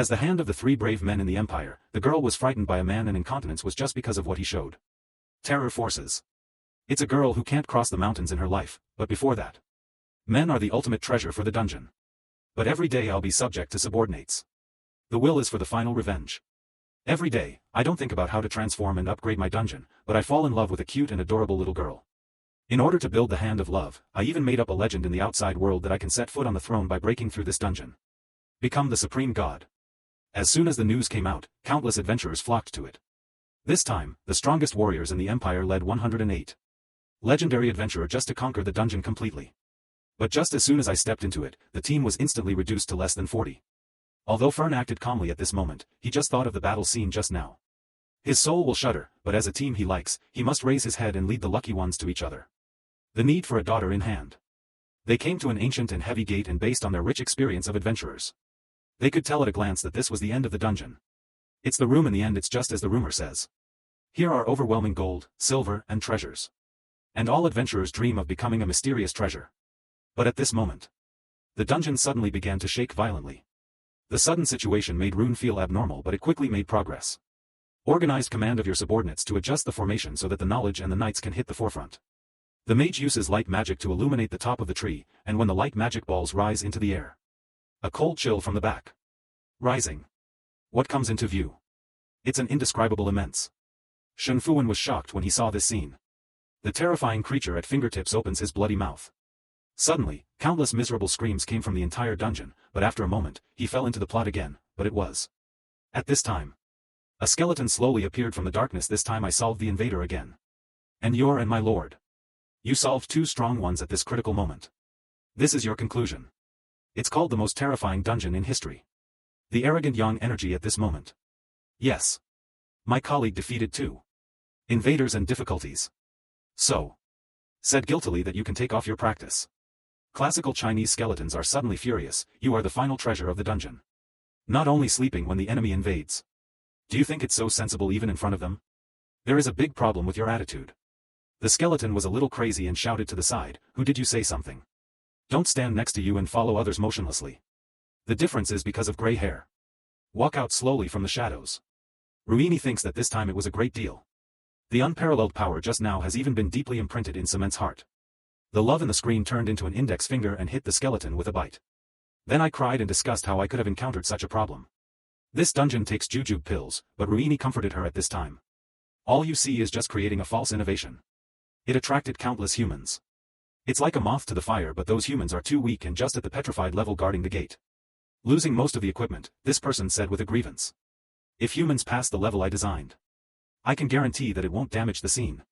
As the hand of the three brave men in the Empire, the girl was frightened by a man, and incontinence was just because of what he showed. Terror forces. It's a girl who can't cross the mountains in her life, but before that. Men are the ultimate treasure for the dungeon. But every day I'll be subject to subordinates. The will is for the final revenge. Every day, I don't think about how to transform and upgrade my dungeon, but I fall in love with a cute and adorable little girl. In order to build the hand of love, I even made up a legend in the outside world that I can set foot on the throne by breaking through this dungeon. Become the supreme god. As soon as the news came out, countless adventurers flocked to it. This time, the strongest warriors in the Empire led 108. Legendary adventurer just to conquer the dungeon completely. But just as soon as I stepped into it, the team was instantly reduced to less than 40. Although Fern acted calmly at this moment, he just thought of the battle scene just now. His soul will shudder, but as a team he likes, he must raise his head and lead the lucky ones to each other. The need for a daughter in hand. They came to an ancient and heavy gate, and based on their rich experience of adventurers, they could tell at a glance that this was the end of the dungeon. It's the room in the end, it's just as the rumor says. Here are overwhelming gold, silver, and treasures. And all adventurers dream of becoming a mysterious treasure. But at this moment, the dungeon suddenly began to shake violently. The sudden situation made Rune feel abnormal, but it quickly made progress. Organized command of your subordinates to adjust the formation so that the knowledge and the knights can hit the forefront. The mage uses light magic to illuminate the top of the tree, and when the light magic balls rise into the air, a cold chill from the back. Rising. What comes into view? It's an indescribable immense. Shen Fuan was shocked when he saw this scene. The terrifying creature at fingertips opens his bloody mouth. Suddenly, countless miserable screams came from the entire dungeon, but after a moment, he fell into the plot again, but it was. At this time, a skeleton slowly appeared from the darkness. This time I solved the invader again. And my lord. You solved two strong ones at this critical moment. This is your conclusion. It's called the most terrifying dungeon in history. The arrogant young energy at this moment. Yes. My colleague defeated two invaders and difficulties. So. Said guiltily that you can take off your practice. Classical Chinese skeletons are suddenly furious. You are the final treasure of the dungeon. Not only sleeping when the enemy invades. Do you think it's so sensible even in front of them? There is a big problem with your attitude. The skeleton was a little crazy and shouted to the side, who did you say something? Don't stand next to you and follow others motionlessly. The difference is because of gray hair. Walk out slowly from the shadows. Ruini thinks that this time it was a great deal. The unparalleled power just now has even been deeply imprinted in Cement's heart. The love in the screen turned into an index finger and hit the skeleton with a bite. Then I cried in disgust how I could have encountered such a problem. This dungeon takes jujube pills, but Ruini comforted her at this time. All you see is just creating a false innovation. It attracted countless humans. It's like a moth to the fire, but those humans are too weak and just at the petrified level guarding the gate. Losing most of the equipment, this person said with a grievance. If humans pass the level I designed, I can guarantee that it won't damage the scene.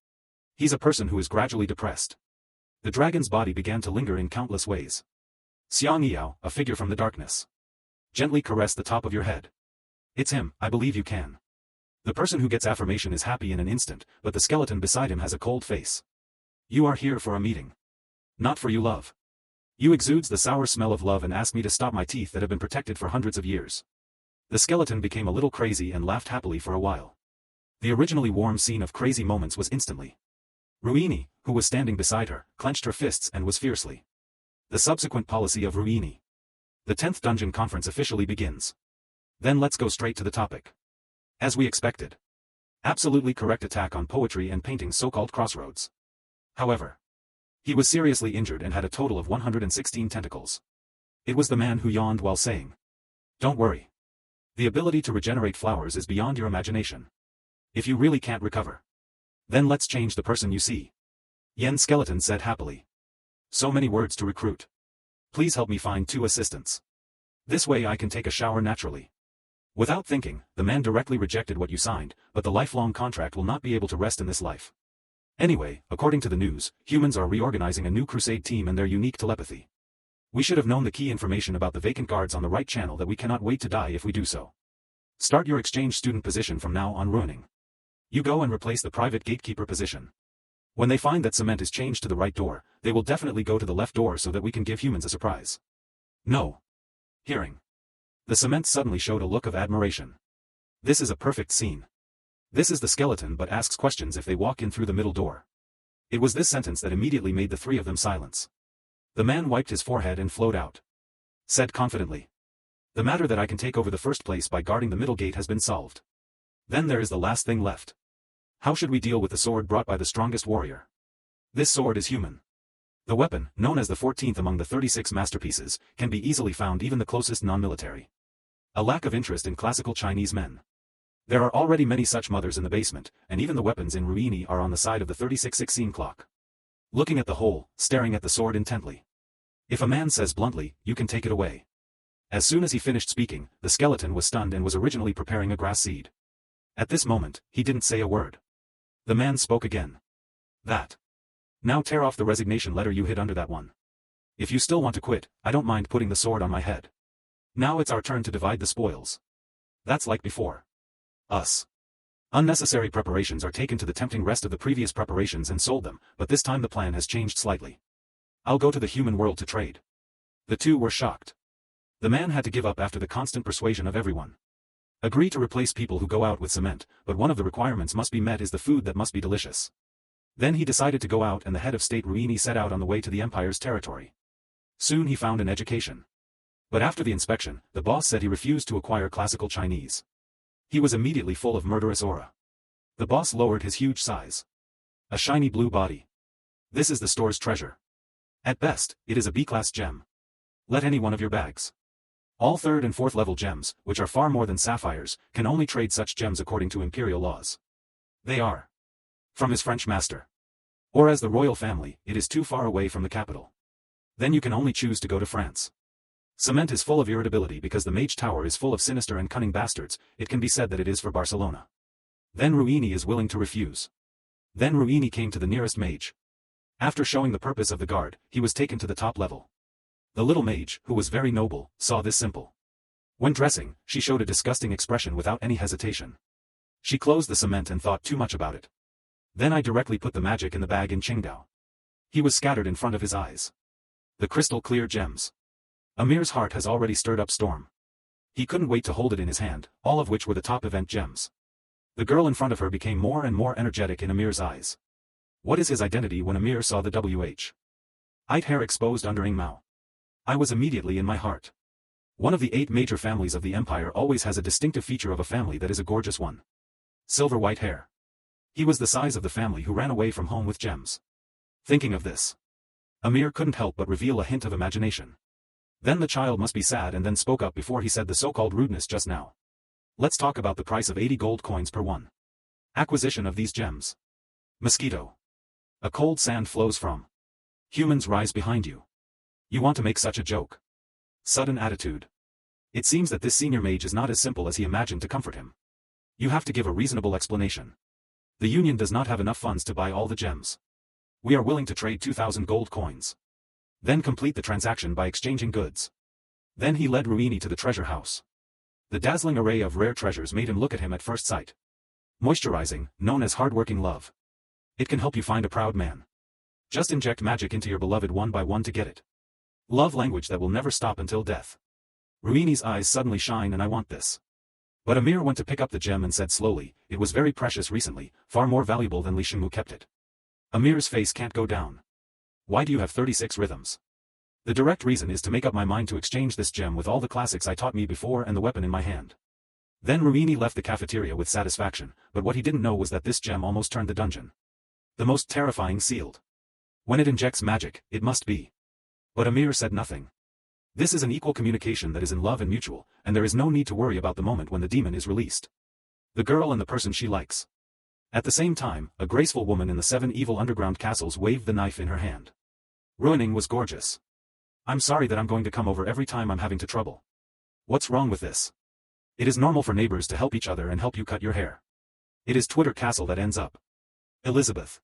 He's a person who is gradually depressed. The dragon's body began to linger in countless ways. Xiang Yao, a figure from the darkness. Gently caress the top of your head. It's him, I believe you can. The person who gets affirmation is happy in an instant, but the skeleton beside him has a cold face. You are here for a meeting. Not for you love. You exudes the sour smell of love and ask me to stop my teeth that have been protected for hundreds of years. The skeleton became a little crazy and laughed happily for a while. The originally warm scene of crazy moments was instantly. Ruini, who was standing beside her, clenched her fists and was fiercely. The subsequent policy of Ruini. The 10th Dungeon Conference officially begins. Then let's go straight to the topic. As we expected. Absolutely correct attack on poetry and painting, so-called crossroads. However, he was seriously injured and had a total of 116 tentacles. It was the man who yawned while saying, "Don't worry. The ability to regenerate flowers is beyond your imagination. If you really can't recover, then let's change the person you see." Yen Skeleton said happily. So many words to recruit. Please help me find 2 assistants. This way I can take a shower naturally. Without thinking, the man directly rejected what you signed, but the lifelong contract will not be able to rest in this life. Anyway, according to the news, humans are reorganizing a new crusade team and their unique telepathy. We should have known the key information about the vacant guards on the right channel that we cannot wait to die if we do so. Start your exchange student position from now on ruining. You go and replace the private gatekeeper position. When they find that cement is changed to the right door, they will definitely go to the left door so that we can give humans a surprise. No. Hearing. The cement suddenly showed a look of admiration. This is a perfect scene. This is the skeleton but asks questions if they walk in through the middle door. It was this sentence that immediately made the 3 of them silence. The man wiped his forehead and flowed out. Said confidently. The matter that I can take over the first place by guarding the middle gate has been solved. Then there is the last thing left. How should we deal with the sword brought by the strongest warrior? This sword is human. The weapon, known as the 14th among the 36 masterpieces, can be easily found even the closest non-military. A lack of interest in classical Chinese men. There are already many such mothers in the basement, and even the weapons in Ruini are on the side of the 3616 clock. Looking at the hole, staring at the sword intently. If a man says bluntly, you can take it away. As soon as he finished speaking, the skeleton was stunned and was originally preparing a grass seed. At this moment, he didn't say a word. The man spoke again. That. Now tear off the resignation letter you hid under that one. If you still want to quit, I don't mind putting the sword on my head. Now it's our turn to divide the spoils. That's like before. Us. Unnecessary preparations are taken to the tempting rest of the previous preparations and sold them, but this time the plan has changed slightly. I'll go to the human world to trade. The two were shocked. The man had to give up after the constant persuasion of everyone. Agree to replace people who go out with cement, but one of the requirements must be met is the food that must be delicious. Then he decided to go out and the head of state Ruini set out on the way to the empire's territory. Soon he found an education. But after the inspection, the boss said he refused to acquire classical Chinese. He was immediately full of murderous aura. The boss lowered his huge size. A shiny blue body. This is the store's treasure. At best, it is a B-class gem. Let any one of your bags. All 3rd and 4th level gems, which are far more than sapphires, can only trade such gems according to imperial laws. They are from his French master. Or as the royal family, it is too far away from the capital. Then you can only choose to go to France. Cement is full of irritability because the Mage Tower is full of sinister and cunning bastards, it can be said that it is for Barcelona. Then Ruini is willing to refuse. Then Ruini came to the nearest mage. After showing the purpose of the guard, he was taken to the top level. The little mage, who was very noble, saw this simple. When dressing, she showed a disgusting expression without any hesitation. She closed the cement and thought too much about it. Then I directly put the magic in the bag in Qingdao. He was scattered in front of his eyes. The crystal clear gems. Amir's heart has already stirred up storm. He couldn't wait to hold it in his hand, all of which were the top event gems. The girl in front of her became more and more energetic in Amir's eyes. What is his identity when Amir saw the white hair exposed under Ing Mao? I was immediately in my heart. One of the 8 major families of the empire always has a distinctive feature of a family that is a gorgeous one. Silver white hair. He was the size of the family who ran away from home with gems. Thinking of this, Amir couldn't help but reveal a hint of imagination. Then the child must be sad and then spoke up before he said the so-called rudeness just now. Let's talk about the price of 80 gold coins per one. Acquisition of these gems. Mosquito. A cold sand flows from. Humans rise behind you. You want to make such a joke. Sudden attitude. It seems that this senior mage is not as simple as he imagined to comfort him. You have to give a reasonable explanation. The Union does not have enough funds to buy all the gems. We are willing to trade 2,000 gold coins. Then complete the transaction by exchanging goods. Then he led Ruini to the treasure house. The dazzling array of rare treasures made him look at him at first sight. Moisturizing, known as hard-working love. It can help you find a proud man. Just inject magic into your beloved one by one to get it. Love language that will never stop until death. Ruini's eyes suddenly shine and I want this. But Amir went to pick up the gem and said slowly, it was very precious recently, far more valuable than Li Shengmu kept it. Amir's face can't go down. Why do you have 36 rhythms? The direct reason is to make up my mind to exchange this gem with all the classics I taught me before and the weapon in my hand. Then Ruini left the cafeteria with satisfaction, but what he didn't know was that this gem almost turned the dungeon. The most terrifying sealed. When it injects magic, it must be. But Amir said nothing. This is an equal communication that is in love and mutual, and there is no need to worry about the moment when the demon is released. The girl and the person she likes. At the same time, a graceful woman in the 7 evil underground castles waved the knife in her hand. Ruining was gorgeous. I'm sorry that I'm going to come over every time I'm having trouble. What's wrong with this? It is normal for neighbors to help each other and help you cut your hair. It is Twitter Castle that ends up. Elizabeth.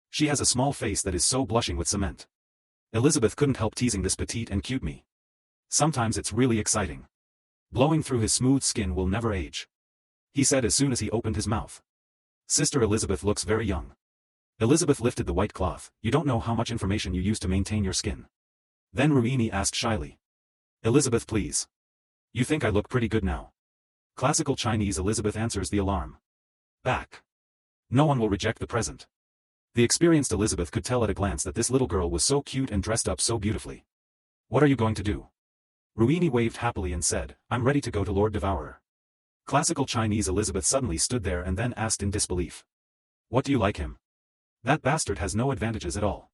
She has a small face that is so blushing with cement. Elizabeth couldn't help teasing this petite and cute me. Sometimes it's really exciting. Blowing through his smooth skin will never age. He said as soon as he opened his mouth. Sister Elizabeth looks very young. Elizabeth lifted the white cloth. You don't know how much information you use to maintain your skin. Then Ruini asked shyly. Elizabeth, please. You think I look pretty good now? Classical Chinese. Elizabeth answers the alarm. Back. No one will reject the present. The experienced Elizabeth could tell at a glance that this little girl was so cute and dressed up so beautifully. What are you going to do? Ruini waved happily and said, I'm ready to go to Lord Devourer. Classical Chinese Elizabeth suddenly stood there and then asked in disbelief. What do you like him? That bastard has no advantages at all.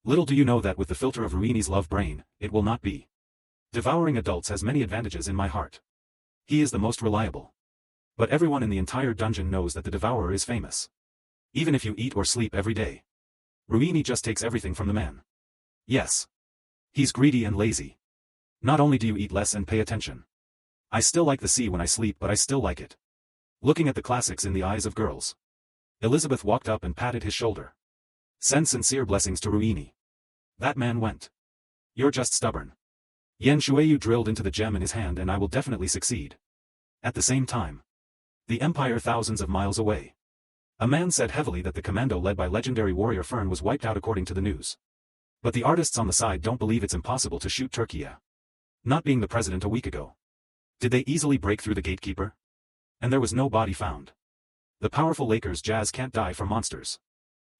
Little do you know that with the filter of Ruini's love brain, it will not be. Devouring adults has many advantages in my heart. He is the most reliable. But everyone in the entire dungeon knows that the Devourer is famous. Even if you eat or sleep every day. Ruini just takes everything from the man. Yes. He's greedy and lazy. Not only do you eat less and pay attention. I still like the sea when I sleep, but I still like it. Looking at the classics in the eyes of girls. Elizabeth walked up and patted his shoulder. Send sincere blessings to Ruini. That man went. You're just stubborn. Yen Shuiyu drilled into the gem in his hand, and I will definitely succeed. At the same time. The Empire thousands of miles away. A man said heavily that the commando led by legendary warrior Fern was wiped out according to the news. But the artists on the side don't believe it's impossible to shoot Turkey. Not being the president a week ago. Did they easily break through the gatekeeper? And there was no body found. The powerful Lakers Jazz can't die from monsters.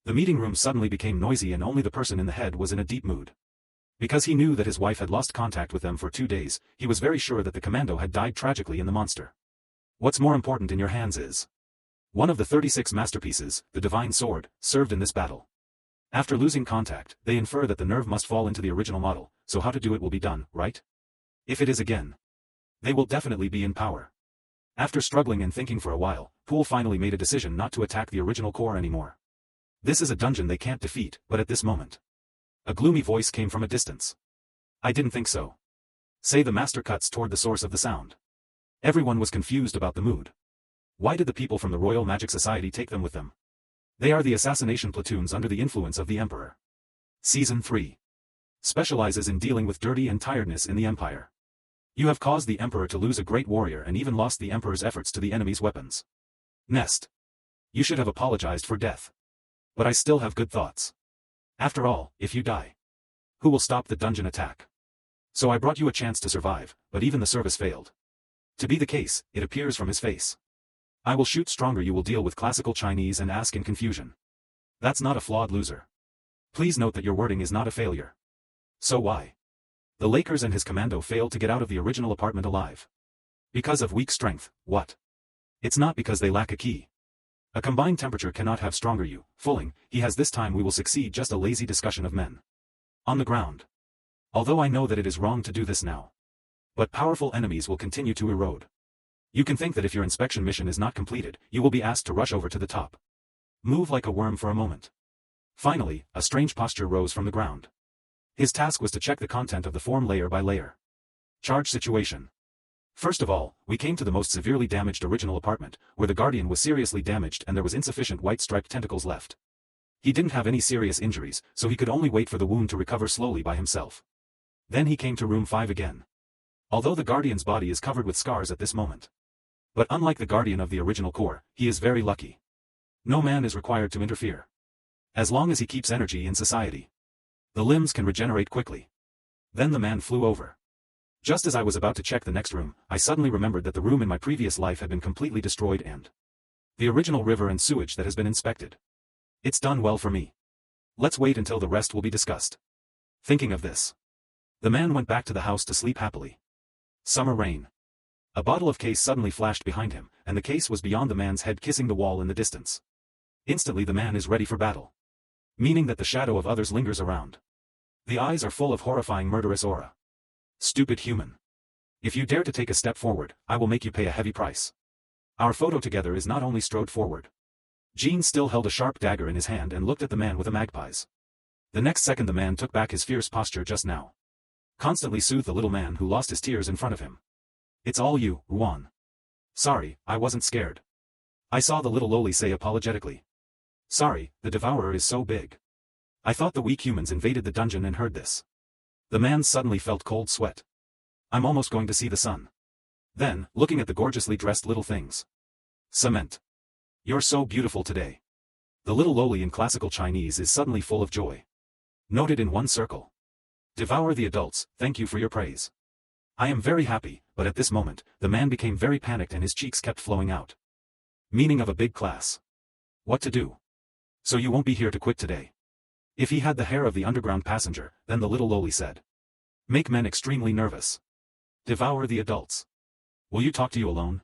The meeting room suddenly became noisy and only the person in the head was in a deep mood. Because he knew that his wife had lost contact with them for 2 days, he was very sure that the commando had died tragically in the monster. What's more important in your hands is one of the 36 masterpieces, the divine sword, served in this battle. After losing contact, they infer that the nerve must fall into the original model, so how to do it will be done, right? If it is again, they will definitely be in power. After struggling and thinking for a while, Poole finally made a decision not to attack the original core anymore. This is a dungeon they can't defeat, but at this moment. A gloomy voice came from a distance. I didn't think so. Say the master cuts toward the source of the sound. Everyone was confused about the mood. Why did the people from the Royal Magic Society take them with them? They are the assassination platoons under the influence of the Emperor. Season 3. Specializes in dealing with dirty and tiredness in the Empire. You have caused the Emperor to lose a great warrior and even lost the Emperor's efforts to the enemy's weapons. Nest. You should have apologized for death. But I still have good thoughts. After all, if you die, who will stop the dungeon attack? So I brought you a chance to survive, but even the service failed. To be the case, it appears from his face. I will shoot stronger. You will deal with classical Chinese and ask in confusion. That's not a flawed loser. Please note that your wording is not a failure. So why? The Lakers and his commando failed to get out of the original apartment alive. Because of weak strength, what? It's not because they lack a key. A combined temperature cannot have stronger you, fooling, he has this time we will succeed just a lazy discussion of men. On the ground. Although I know that it is wrong to do this now. But powerful enemies will continue to erode. You can think that if your inspection mission is not completed, you will be asked to rush over to the top. Move like a worm for a moment. Finally, a strange posture rose from the ground. His task was to check the content of the form layer by layer. Charge situation. First of all, we came to the most severely damaged original apartment, where the Guardian was seriously damaged and there was insufficient white-striped tentacles left. He didn't have any serious injuries, so he could only wait for the wound to recover slowly by himself. Then he came to room 5 again. Although the Guardian's body is covered with scars at this moment. But unlike the Guardian of the original core, he is very lucky. No man is required to interfere. As long as he keeps energy in society. The limbs can regenerate quickly. Then the man flew over. Just as I was about to check the next room, I suddenly remembered that the room in my previous life had been completely destroyed and the original river and sewage that has been inspected. It's done well for me. Let's wait until the rest will be discussed. Thinking of this, the man went back to the house to sleep happily. Summer rain. A bottle of case suddenly flashed behind him, and the case was beyond the man's head kissing the wall in the distance. Instantly the man is ready for battle. Meaning that the shadow of others lingers around. The eyes are full of horrifying murderous aura. Stupid human. If you dare to take a step forward, I will make you pay a heavy price. Our photo together is not only strode forward. Jean still held a sharp dagger in his hand and looked at the man with a magpie's. The next second the man took back his fierce posture just now. Constantly soothed the little man who lost his tears in front of him. It's all you, Ruan. Sorry, I wasn't scared. I saw the little loli say apologetically. Sorry, the Devourer is so big. I thought the weak humans invaded the dungeon and heard this. The man suddenly felt cold sweat. I'm almost going to see the sun. Then, looking at the gorgeously dressed little things. Cement. You're so beautiful today. The little loli in classical Chinese is suddenly full of joy. Noted in one circle. Devour the adults, thank you for your praise. I am very happy, but at this moment, the man became very panicked and his cheeks kept flowing out. Meaning of a big class. What to do? So you won't be here to quit today. If he had the hair of the underground passenger, then the little loli said. Make men extremely nervous. Devour the adults. Will you talk to you alone?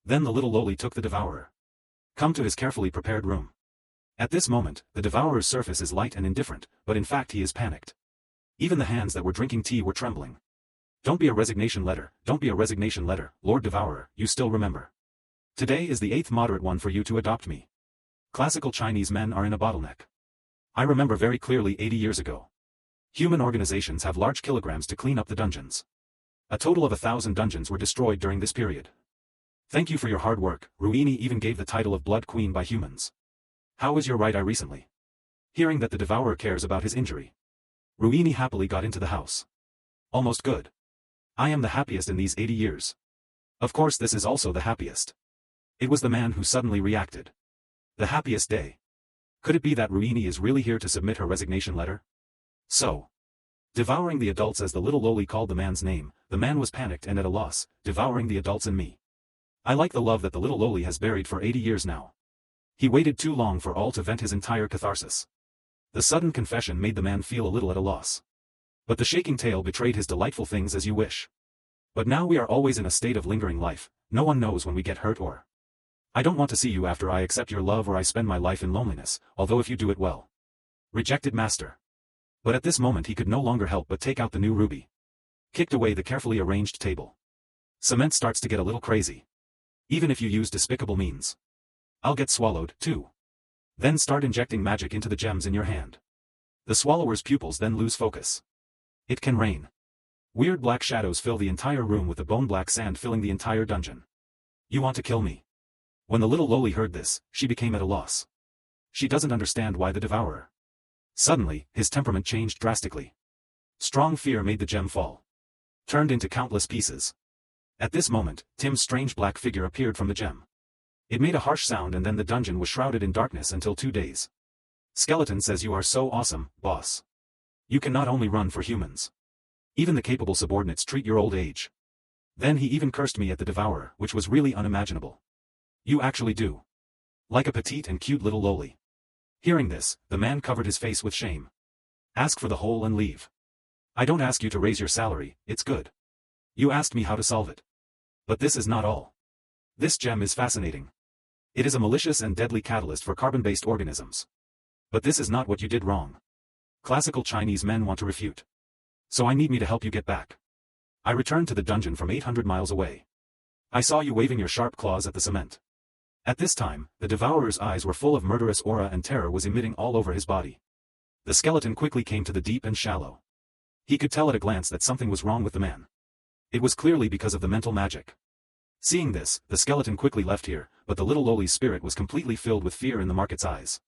Then the little lowly took the devourer. Come to his carefully prepared room. At this moment, the devourer's surface is light and indifferent, but in fact he is panicked. Even the hands that were drinking tea were trembling. Don't be a resignation letter, don't be a resignation letter, Lord Devourer, you still remember. Today is the 8th moderate one for you to adopt me. Classical Chinese men are in a bottleneck. I remember very clearly 80 years ago. Human organizations have large kilograms to clean up the dungeons. A total of 1,000 dungeons were destroyed during this period. Thank you for your hard work. Ruini even gave the title of Blood Queen by humans. How is your right eye recently? Hearing that the devourer cares about his injury, Ruini happily got into the house. Almost good. I am the happiest in these 80 years. Of course this is also the happiest. It was the man who suddenly reacted. The happiest day. Could it be that Ruini is really here to submit her resignation letter? So, devouring the adults, as the little lowly called the man's name, the man was panicked and at a loss, devouring the adults and me. I like the love that the little lowly has buried for 80 years now. He waited too long for all to vent his entire catharsis. The sudden confession made the man feel a little at a loss. But the shaking tail betrayed his delightful things as you wish. But now we are always in a state of lingering life, no one knows when we get hurt or. I don't want to see you after I accept your love or I spend my life in loneliness, although if you do it well. Rejected master. But at this moment he could no longer help but take out the new ruby. Kicked away the carefully arranged table. Cement starts to get a little crazy. Even if you use despicable means. I'll get swallowed, too. Then start injecting magic into the gems in your hand. The swallower's pupils then lose focus. It can rain. Weird black shadows fill the entire room with the bone-black sand filling the entire dungeon. You want to kill me? When the little lowly heard this, she became at a loss. She doesn't understand why the devourer. Suddenly, his temperament changed drastically. Strong fear made the gem fall. Turned into countless pieces. At this moment, Tim's strange black figure appeared from the gem. It made a harsh sound and then the dungeon was shrouded in darkness until 2 days. Skeleton says you are so awesome, boss. You can not only run for humans. Even the capable subordinates treat your old age. Then he even cursed me at the devourer, which was really unimaginable. You actually do. Like a petite and cute little lowly. Hearing this, the man covered his face with shame. Ask for the hole and leave. I don't ask you to raise your salary, it's good. You asked me how to solve it. But this is not all. This gem is fascinating. It is a malicious and deadly catalyst for carbon-based organisms. But this is not what you did wrong. Classical Chinese men want to refute. So I need me to help you get back. I returned to the dungeon from 800 miles away. I saw you waving your sharp claws at the cement. At this time, the devourer's eyes were full of murderous aura and terror was emitting all over his body. The skeleton quickly came to the deep and shallow. He could tell at a glance that something was wrong with the man. It was clearly because of the mental magic. Seeing this, the skeleton quickly left here, but the little lowly spirit was completely filled with fear in the market's eyes.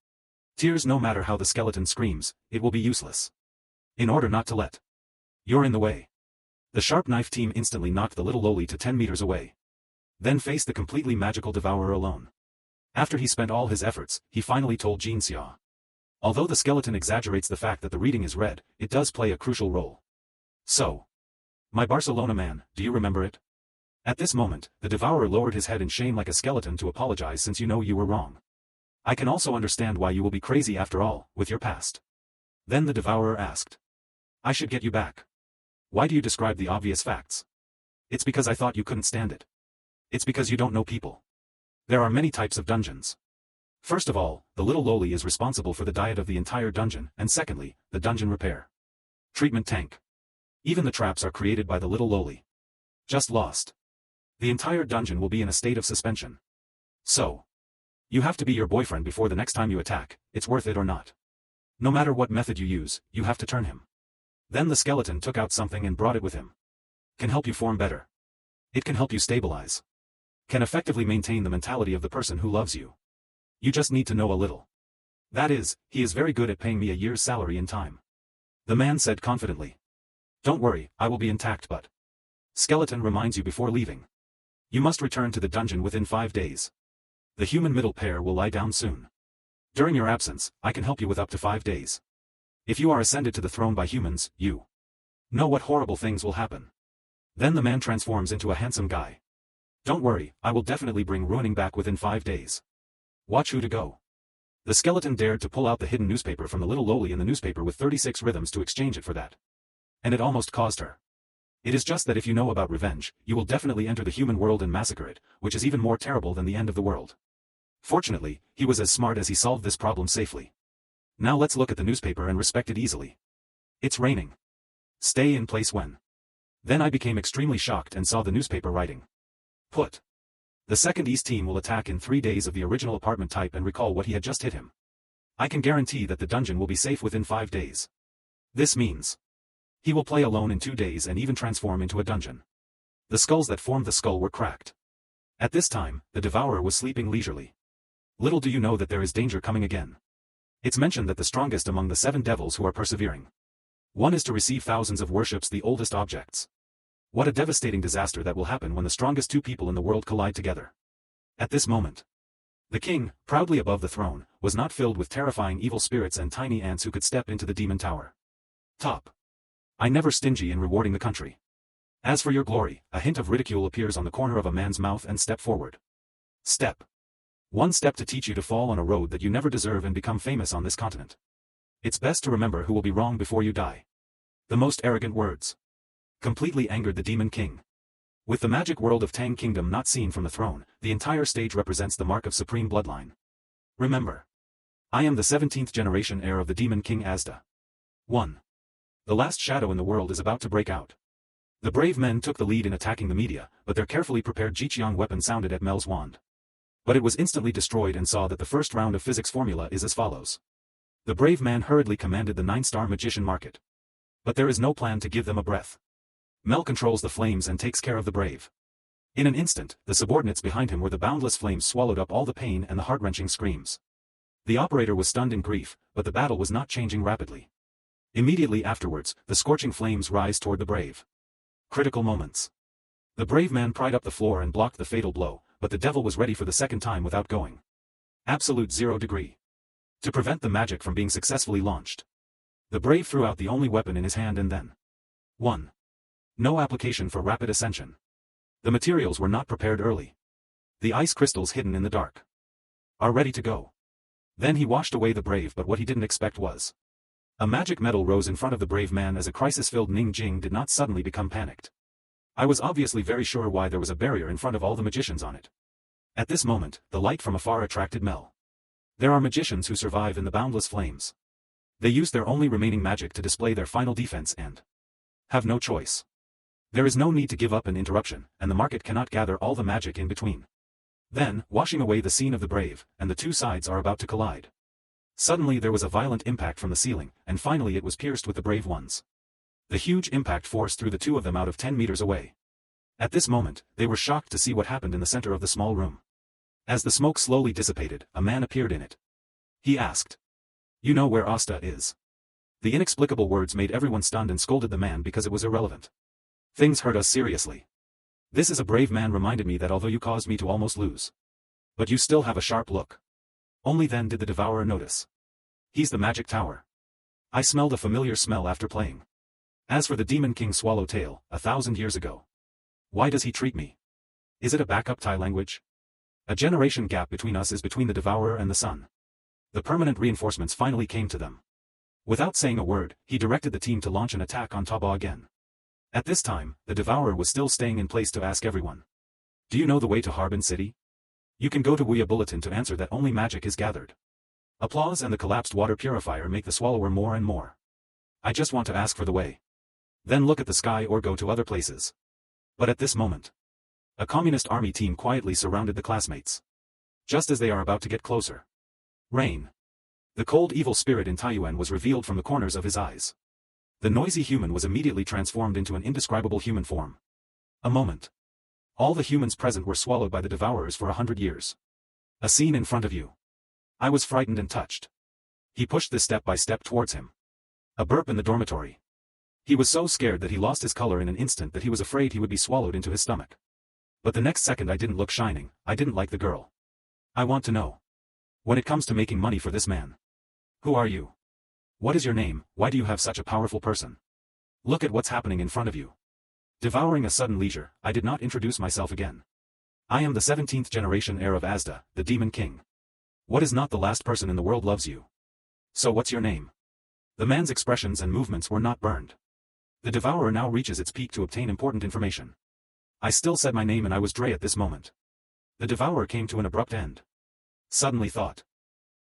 Tears, no matter how the skeleton screams, it will be useless. In order not to let. You're in the way. The sharp knife team instantly knocked the little lowly to 10 meters away. Then faced the completely magical devourer alone. After he spent all his efforts, he finally told Jin Xia. Although the skeleton exaggerates the fact that the reading is red, it does play a crucial role. So. My Barcelona man, do you remember it? At this moment, the devourer lowered his head in shame like a skeleton to apologize since you know you were wrong. I can also understand why you will be crazy after all, with your past. Then the devourer asked. I should get you back. Why do you describe the obvious facts? It's because I thought you couldn't stand it. It's because you don't know people. There are many types of dungeons. First of all, the little lowly is responsible for the diet of the entire dungeon, and secondly, the dungeon repair. Treatment tank. Even the traps are created by the little lowly. Just lost. The entire dungeon will be in a state of suspension. So. You have to be your boyfriend before the next time you attack, it's worth it or not. No matter what method you use, you have to turn him. Then the skeleton took out something and brought it with him. Can help you form better. It can help you stabilize. Can effectively maintain the mentality of the person who loves you. You just need to know a little. That is, he is very good at paying me a year's salary in time. The man said confidently. Don't worry, I will be intact but. Skeleton reminds you before leaving. You must return to the dungeon within 5 days. The human middle pair will lie down soon. During your absence, I can help you with up to 5 days. If you are ascended to the throne by humans, you know what horrible things will happen. Then the man transforms into a handsome guy. Don't worry, I will definitely bring ruining back within 5 days. Watch who to go. The skeleton dared to pull out the hidden newspaper from the little lowly in the newspaper with 36 rhythms to exchange it for that. And it almost caused her. It is just that if you know about revenge, you will definitely enter the human world and massacre it, which is even more terrible than the end of the world. Fortunately, he was as smart as he solved this problem safely. Now let's look at the newspaper and respect it easily. It's raining. Stay in place when. Then I became extremely shocked and saw the newspaper writing. Put. The second East team will attack in 3 days of the original apartment type and recall what he had just hit him. I can guarantee that the dungeon will be safe within 5 days. This means he will play alone in 2 days and even transform into a dungeon. The skulls that formed the skull were cracked. At this time, the Devourer was sleeping leisurely. Little do you know that there is danger coming again. It's mentioned that the strongest among the 7 devils who are persevering. One is to receive thousands of worships the oldest objects. What a devastating disaster that will happen when the strongest 2 people in the world collide together. At this moment, the king, proudly above the throne, was not filled with terrifying evil spirits and tiny ants who could step into the demon tower. Top. I never stingy in rewarding the country. As for your glory, a hint of ridicule appears on the corner of a man's mouth and step forward. Step. 1 step to teach you to fall on a road that you never deserve and become famous on this continent. It's best to remember who will be wrong before you die. The most arrogant words completely angered the Demon King. With the magic world of Tang Kingdom not seen from the throne, the entire stage represents the mark of supreme bloodline. Remember, I am the 17th generation heir of the Demon King Asda. 1. The last shadow in the world is about to break out. The brave men took the lead in attacking the media, but their carefully prepared Jiqiang weapon sounded at Mel's wand. But it was instantly destroyed and saw that the first round of physics formula is as follows. The brave man hurriedly commanded the 9-star magician market. But there is no plan to give them a breath. Mel controls the flames and takes care of the brave. In an instant, the subordinates behind him were the boundless flames swallowed up all the pain and the heart-wrenching screams. The operator was stunned in grief, but the battle was not changing rapidly. Immediately afterwards, the scorching flames rise toward the brave. Critical moments. The brave man pried up the floor and blocked the fatal blow, but the devil was ready for the second time without going. Absolute 0 degree. To prevent the magic from being successfully launched, the brave threw out the only weapon in his hand and then. 1. No application for rapid ascension. The materials were not prepared early. The ice crystals hidden in the dark are ready to go. Then he washed away the brave, but what he didn't expect was a magic metal rose in front of the brave man as a crisis-filled Ning Jing did not suddenly become panicked. I was obviously very sure why there was a barrier in front of all the magicians on it. At this moment, the light from afar attracted Mel. There are magicians who survive in the boundless flames. They use their only remaining magic to display their final defense and have no choice. There is no need to give up an interruption, and the market cannot gather all the magic in between. Then, washing away the scene of the brave, and the 2 sides are about to collide. Suddenly there was a violent impact from the ceiling, and finally it was pierced with the brave ones. The huge impact force threw the 2 of them out of 10 meters away. At this moment, they were shocked to see what happened in the center of the small room. As the smoke slowly dissipated, a man appeared in it. He asked, "You know where Asta is?" The inexplicable words made everyone stunned and scolded the man because it was irrelevant. Things hurt us seriously. This is a brave man reminded me that although you caused me to almost lose, but you still have a sharp look. Only then did the Devourer notice. He's the magic tower. I smelled a familiar smell after playing. As for the Demon King Swallowtail, 1,000 years ago. Why does he treat me? Is it a backup Thai language? A generation gap between us is between the Devourer and the sun. The permanent reinforcements finally came to them. Without saying a word, he directed the team to launch an attack on Taba again. At this time, the Devourer was still staying in place to ask everyone. Do you know the way to Harbin City? You can go to Wuya Bulletin to answer that only magic is gathered. Applause and the collapsed water purifier make the swallower more and more. I just want to ask for the way. Then look at the sky or go to other places. But at this moment, a communist army team quietly surrounded the classmates. Just as they are about to get closer. Rain. The cold evil spirit in Taiyuan was revealed from the corners of his eyes. The noisy human was immediately transformed into an indescribable human form. A moment. All the humans present were swallowed by the Devourers for 100 years. A scene in front of you. I was frightened and touched. He pushed this step by step towards him. A burp in the dormitory. He was so scared that he lost his color in an instant that he was afraid he would be swallowed into his stomach. But the next second I didn't look shining, I didn't like the girl. I want to know. When it comes to making money for this man. Who are you? What is your name? Why do you have such a powerful person? Look at what's happening in front of you. Devouring a sudden leisure, I did not introduce myself again. I am the 17th generation heir of Asda, the Demon King. What is not the last person in the world loves you? So what's your name? The man's expressions and movements were not burned. The Devourer now reaches its peak to obtain important information. I still said my name and I was Dre at this moment. The Devourer came to an abrupt end. Suddenly thought.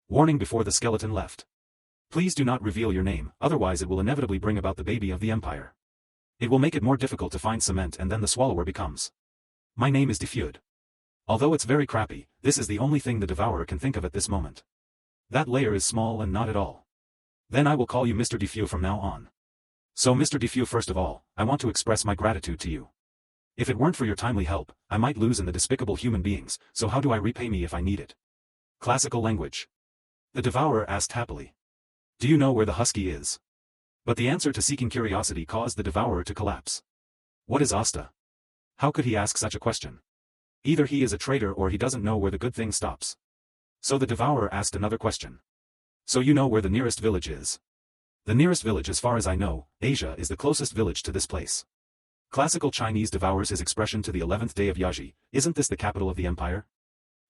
Warning before the skeleton left. Please do not reveal your name, otherwise it will inevitably bring about the baby of the Empire. It will make it more difficult to find cement and then the Swallower becomes. My name is Defeud. Although it's very crappy, this is the only thing the Devourer can think of at this moment. That layer is small and not at all. Then I will call you Mr. Defeud from now on. So Mr. Defeud, first of all, I want to express my gratitude to you. If it weren't for your timely help, I might lose in the despicable human beings, so how do I repay me if I need it? Classical language. The Devourer asked happily. Do you know where the husky is? But the answer to seeking curiosity caused the Devourer to collapse. What is Asta? How could he ask such a question? Either he is a traitor or he doesn't know where the good thing stops. So the Devourer asked another question. So you know where the nearest village is? The nearest village, as far as I know, Asia, is the closest village to this place. Classical Chinese devours his expression to the 11th day of Yaji. Isn't this the capital of the empire?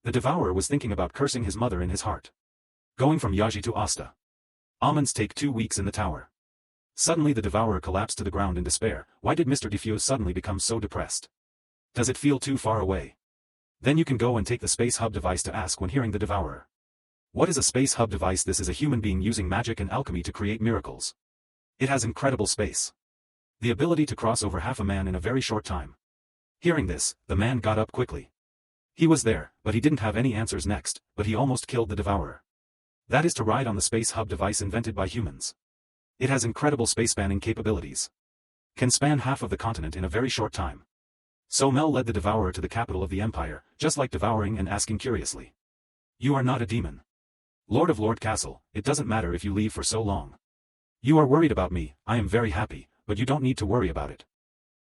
The Devourer was thinking about cursing his mother in his heart. Going from Yaji to Asta. Almonds take 2 weeks in the tower. Suddenly the Devourer collapsed to the ground in despair. Why did Mr. Defeud suddenly become so depressed? Does it feel too far away? Then you can go and take the Space Hub device to ask when hearing the Devourer. What is a Space Hub device? This is a human being using magic and alchemy to create miracles. It has incredible space. The ability to cross over half a man in a very short time. Hearing this, the man got up quickly. He was there, but he didn't have any answers next, but he almost killed the Devourer. That is to ride on the Space Hub device invented by humans. It has incredible space-spanning capabilities. Can span half of the continent in a very short time. So Mel led the Devourer to the capital of the Empire, just like devouring and asking curiously. You are not a demon. Lord of Lord Castle, it doesn't matter if you leave for so long. You are worried about me, I am very happy, but you don't need to worry about it.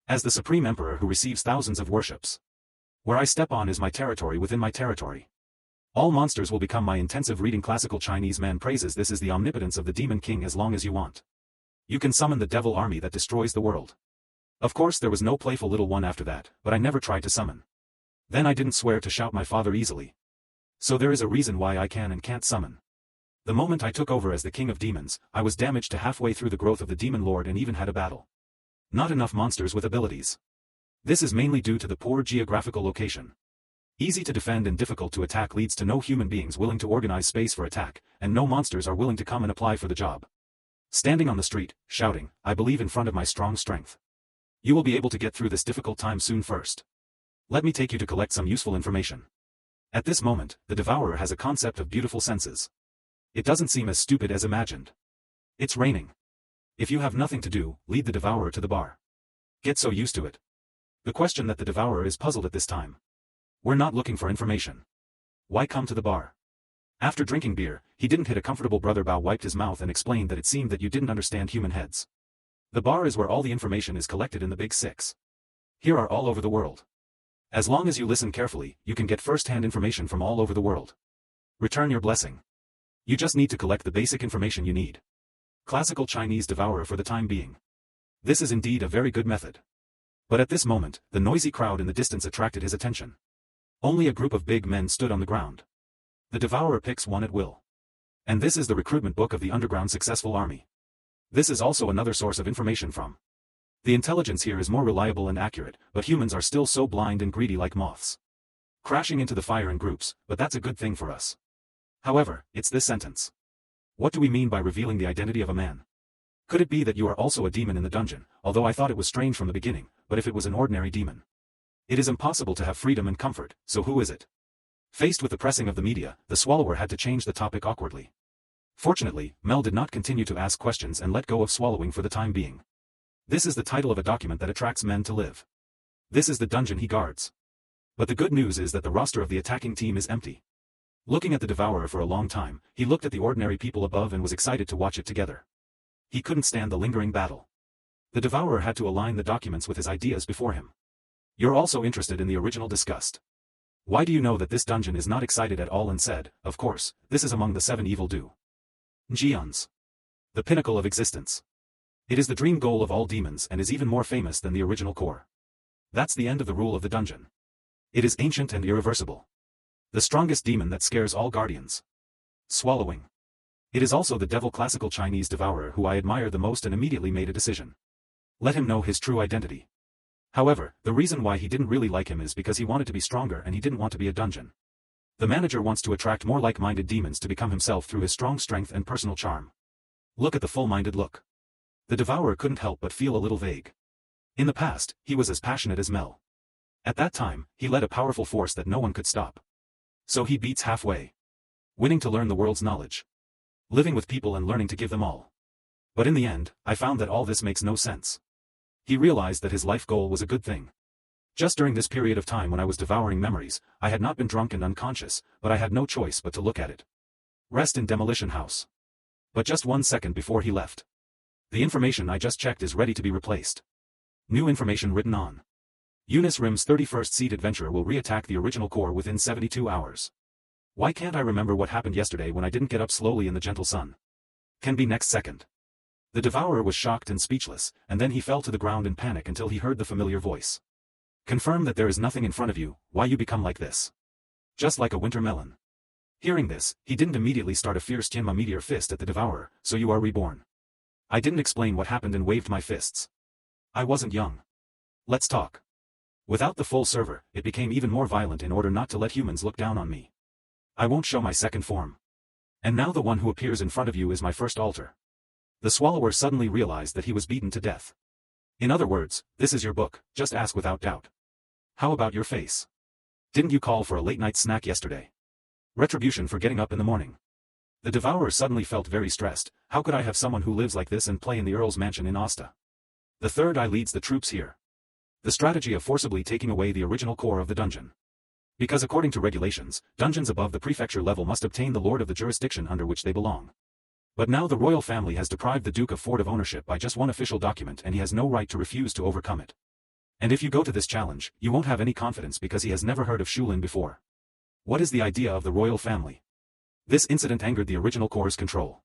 As the Supreme Emperor who receives thousands of worships. Where I step on is my territory within my territory. All monsters will become my intensive reading. Classical Chinese man praises. This is the omnipotence of the Demon King. As long as you want, you can summon the devil army that destroys the world. Of course there was no playful little one after that, but I never tried to summon. Then I didn't swear to shout my father easily. So there is a reason why I can and can't summon. The moment I took over as the King of Demons, I was damaged to halfway through the growth of the Demon Lord and even had a battle. Not enough monsters with abilities. This is mainly due to the poor geographical location. Easy to defend and difficult to attack leads to no human beings willing to organize space for attack, and no monsters are willing to come and apply for the job. Standing on the street, shouting, I believe in front of my strong strength. You will be able to get through this difficult time soon. First, let me take you to collect some useful information. At this moment, the Devourer has a concept of beautiful senses. It doesn't seem as stupid as imagined. It's raining. If you have nothing to do, lead the Devourer to the bar. Get so used to it. The question that the Devourer is puzzled at this time. We're not looking for information. Why come to the bar? After drinking beer, he didn't hit a comfortable. Brother Bao wiped his mouth and explained that it seemed that you didn't understand human heads. The bar is where all the information is collected in the Big Six. Here are all over the world. As long as you listen carefully, you can get first-hand information from all over the world. Return your blessing. You just need to collect the basic information you need. Classical Chinese Devourer for the time being. This is indeed a very good method. But at this moment, the noisy crowd in the distance attracted his attention. Only a group of big men stood on the ground. The Devourer picks one at will. And this is the recruitment book of the underground successful army. This is also another source of information from. The intelligence here is more reliable and accurate, but humans are still so blind and greedy like moths. Crashing into the fire in groups, but that's a good thing for us. However, it's this sentence. What do we mean by revealing the identity of a man? Could it be that you are also a demon in the dungeon, although I thought it was strange from the beginning, but if it was an ordinary demon? It is impossible to have freedom and comfort, so who is it? Faced with the pressing of the media, the Swallower had to change the topic awkwardly. Fortunately, Mel did not continue to ask questions and let go of swallowing for the time being. This is the title of a document that attracts men to live. This is the dungeon he guards. But the good news is that the roster of the attacking team is empty. Looking at the Devourer for a long time, he looked at the ordinary people above and was excited to watch it together. He couldn't stand the lingering battle. The Devourer had to align the documents with his ideas before him. You're also interested in the original discussed. Why do you know that this dungeon is not excited at all and said, of course, this is among the 7 evil do. Geons. The pinnacle of existence. It is the dream goal of all demons and is even more famous than the original core. That's the end of the rule of the dungeon. It is ancient and irreversible. The strongest demon that scares all guardians. Swallowing. It is also the devil. Classical Chinese Devourer who I admire the most and immediately made a decision. Let him know his true identity. However, the reason why he didn't really like him is because he wanted to be stronger and he didn't want to be a dungeon. The manager wants to attract more like-minded demons to become himself through his strong strength and personal charm. Look at the full-minded look. The Devourer couldn't help but feel a little vague. In the past, he was as passionate as Mel. At that time, he led a powerful force that no one could stop. So he beats halfway. Winning to learn the world's knowledge. Living with people and learning to give them all. But in the end, I found that all this makes no sense. He realized that his life goal was a good thing. Just during this period of time when I was devouring memories, I had not been drunk and unconscious, but I had no choice but to look at it. Rest in Demolition House. But just 1 second before he left. The information I just checked is ready to be replaced. New information written on. Eunice Rim's 31st Seed Adventurer will re-attack the original core within 72 hours. Why can't I remember what happened yesterday when I didn't get up slowly in the gentle sun? Can be next second. The Devourer was shocked and speechless, and then he fell to the ground in panic until he heard the familiar voice. Confirm that there is nothing in front of you, why you become like this. Just like a winter melon. Hearing this, he didn't immediately start a fierce Tianma meteor fist at the Devourer, so you are reborn. I didn't explain what happened and waved my fists. I wasn't young. Let's talk. Without the full server, it became even more violent in order not to let humans look down on me. I won't show my second form. And now the one who appears in front of you is my first altar. The Swallower suddenly realized that he was beaten to death. In other words, this is your book, just ask without doubt. How about your face? Didn't you call for a late-night snack yesterday? Retribution for getting up in the morning. The Devourer suddenly felt very stressed. How could I have someone who lives like this and play in the Earl's mansion in Asta? The third eye leads the troops here. The strategy of forcibly taking away the original core of the dungeon. Because according to regulations, dungeons above the prefecture level must obtain the lord of the jurisdiction under which they belong. But now the royal family has deprived the Duke of Ford of ownership by just one official document and he has no right to refuse to overcome it. And if you go to this challenge, you won't have any confidence because he has never heard of Shulin before. What is the idea of the royal family? This incident angered the original core's control.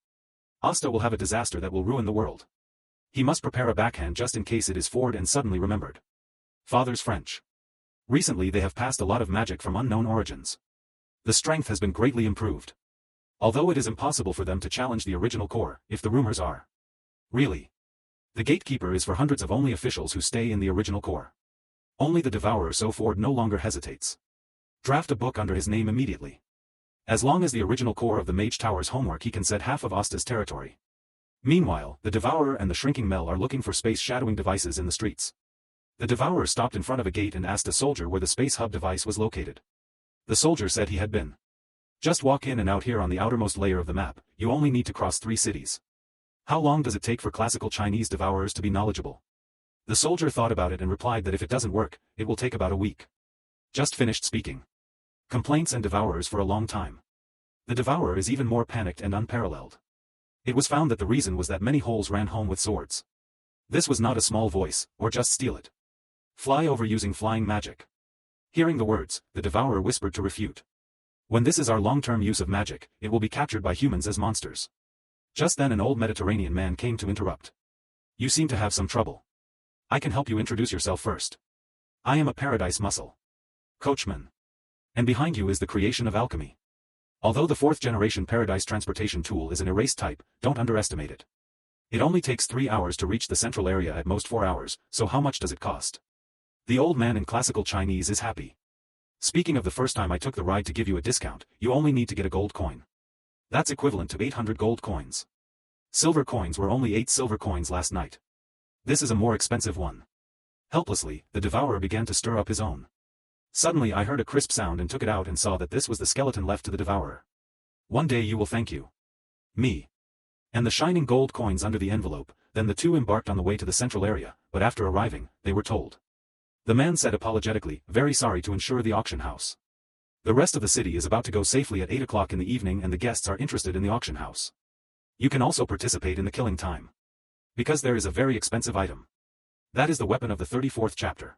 Asta will have a disaster that will ruin the world. He must prepare a backhand just in case it is Ford and suddenly remembered. Father's French. Recently they have passed a lot of magic from unknown origins. The strength has been greatly improved. Although it is impossible for them to challenge the original core, if the rumors are. Really. The gatekeeper is for hundreds of only officials who stay in the original core. Only the Devourer, so Ford no longer hesitates. Draft a book under his name immediately. As long as the original core of the Mage Tower's homework he can set half of Asta's territory. Meanwhile, the Devourer and the shrinking Mel are looking for space shadowing devices in the streets. The Devourer stopped in front of a gate and asked a soldier where the space hub device was located. The soldier said he had been. Just walk in and out here on the outermost layer of the map, you only need to cross 3 cities. How long does it take for classical Chinese devourers to be knowledgeable? The soldier thought about it and replied that if it doesn't work, it will take about a week. Just finished speaking. Complaints and devourers for a long time. The Devourer is even more panicked and unparalleled. It was found that the reason was that many holes ran home with swords. This was not a small voice, or just steal it. Fly over using flying magic. Hearing the words, the Devourer whispered to refute. When this is our long-term use of magic, it will be captured by humans as monsters. Just then an old Mediterranean man came to interrupt. You seem to have some trouble. I can help you introduce yourself first. I am a paradise muscle. Coachman. And behind you is the creation of alchemy. Although the 4th-generation paradise transportation tool is an erased type, don't underestimate it. It only takes 3 hours to reach the central area, at most 4 hours, so how much does it cost? The old man in classical Chinese is happy. Speaking of the first time I took the ride to give you a discount, you only need to get a gold coin. That's equivalent to 800 gold coins. Silver coins were only 8 silver coins last night. This is a more expensive one. Helplessly, the Devourer began to stir up his own. Suddenly I heard a crisp sound and took it out and saw that this was the skeleton left to the Devourer. One day you will thank you. Me. And the shining gold coins under the envelope, then the two embarked on the way to the central area, but after arriving, they were told. The man said apologetically, very sorry to ensure the auction house. The rest of the city is about to go safely at 8 o'clock in the evening and the guests are interested in the auction house. You can also participate in the killing time. Because there is a very expensive item. That is the weapon of the 34th chapter.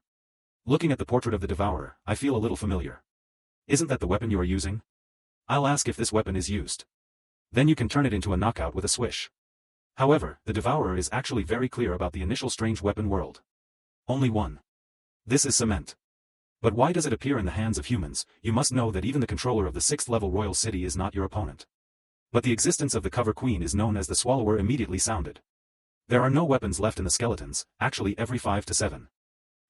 Looking at the portrait of the Devourer, I feel a little familiar. Isn't that the weapon you are using? I'll ask if this weapon is used. Then you can turn it into a knockout with a swish. However, the Devourer is actually very clear about the initial strange weapon world. Only one. This is cement. But why does it appear in the hands of humans? You must know that even the controller of the 6th level royal city is not your opponent. But the existence of the cover queen is known as the Swallower immediately sounded. There are no weapons left in the skeletons, actually every 5 to 7.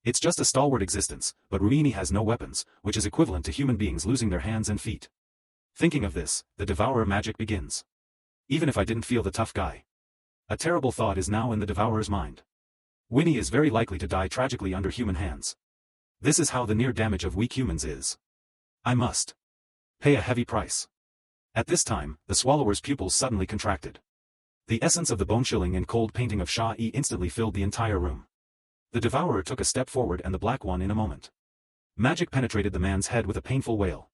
It's just a stalwart existence, but Ruini has no weapons, which is equivalent to human beings losing their hands and feet. Thinking of this, the Devourer magic begins. Even if I didn't feel the tough guy. A terrible thought is now in the Devourer's mind. Winnie is very likely to die tragically under human hands. This is how the near damage of weak humans is. I must pay a heavy price. At this time, the Swallower's pupils suddenly contracted. The essence of the bone-chilling and cold painting of Shah-E instantly filled the entire room. The Devourer took a step forward and the Black One in a moment. Magic penetrated the man's head with a painful wail.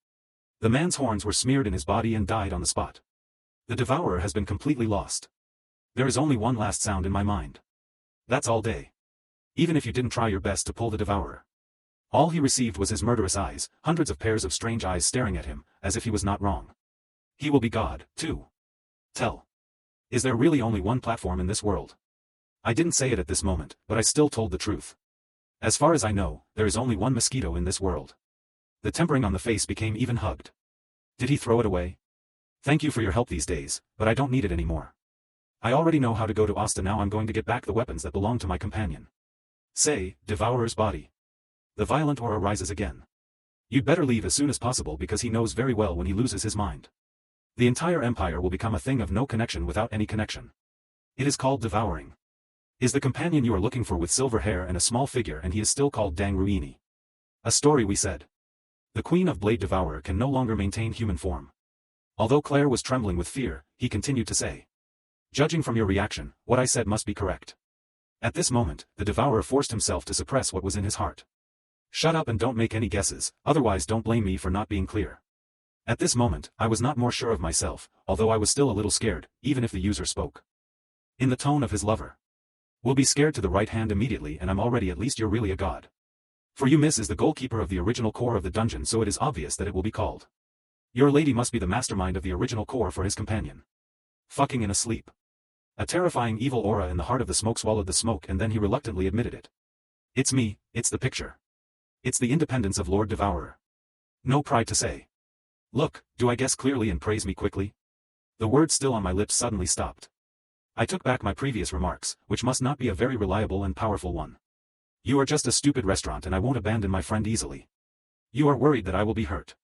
The man's horns were smeared in his body and died on the spot. The Devourer has been completely lost. There is only one last sound in my mind. That's all day. Even if you didn't try your best to pull the Devourer. All he received was his murderous eyes, hundreds of pairs of strange eyes staring at him, as if he was not wrong. He will be God, too. Tell. Is there really only one platform in this world? I didn't say it at this moment, but I still told the truth. As far as I know, there is only one mosquito in this world. The tempering on the face became even hugged. Did he throw it away? Thank you for your help these days, but I don't need it anymore. I already know how to go to Asta now. I'm going to get back the weapons that belong to my companion. Say, Devourer's body. The violent aura rises again. You'd better leave as soon as possible because he knows very well when he loses his mind. The entire empire will become a thing of no connection without any connection. It is called devouring. Is the companion you are looking for with silver hair and a small figure, and he is still called Dang Ruini. A story, we said. The Queen of Blade Devourer can no longer maintain human form. Although Claire was trembling with fear, he continued to say. Judging from your reaction, what I said must be correct. At this moment, the Devourer forced himself to suppress what was in his heart. Shut up and don't make any guesses, otherwise don't blame me for not being clear. At this moment, I was not more sure of myself, although I was still a little scared, even if the user spoke. In the tone of his lover. We'll be scared to the right hand immediately, and I'm already. At least you're really a god. For you, Miss, is the goalkeeper of the original core of the dungeon, so it is obvious that it will be called. Your lady must be the mastermind of the original core for his companion. Fucking in a sleep. A terrifying evil aura in the heart of the smoke swallowed the smoke, and then he reluctantly admitted it. It's me, it's the picture. It's the independence of Lord Devourer. No pride to say. Look, do I guess clearly and praise me quickly? The words still on my lips suddenly stopped. I took back my previous remarks, which must not be a very reliable and powerful one. You are just a stupid restaurant and I won't abandon my friend easily. You are worried that I will be hurt.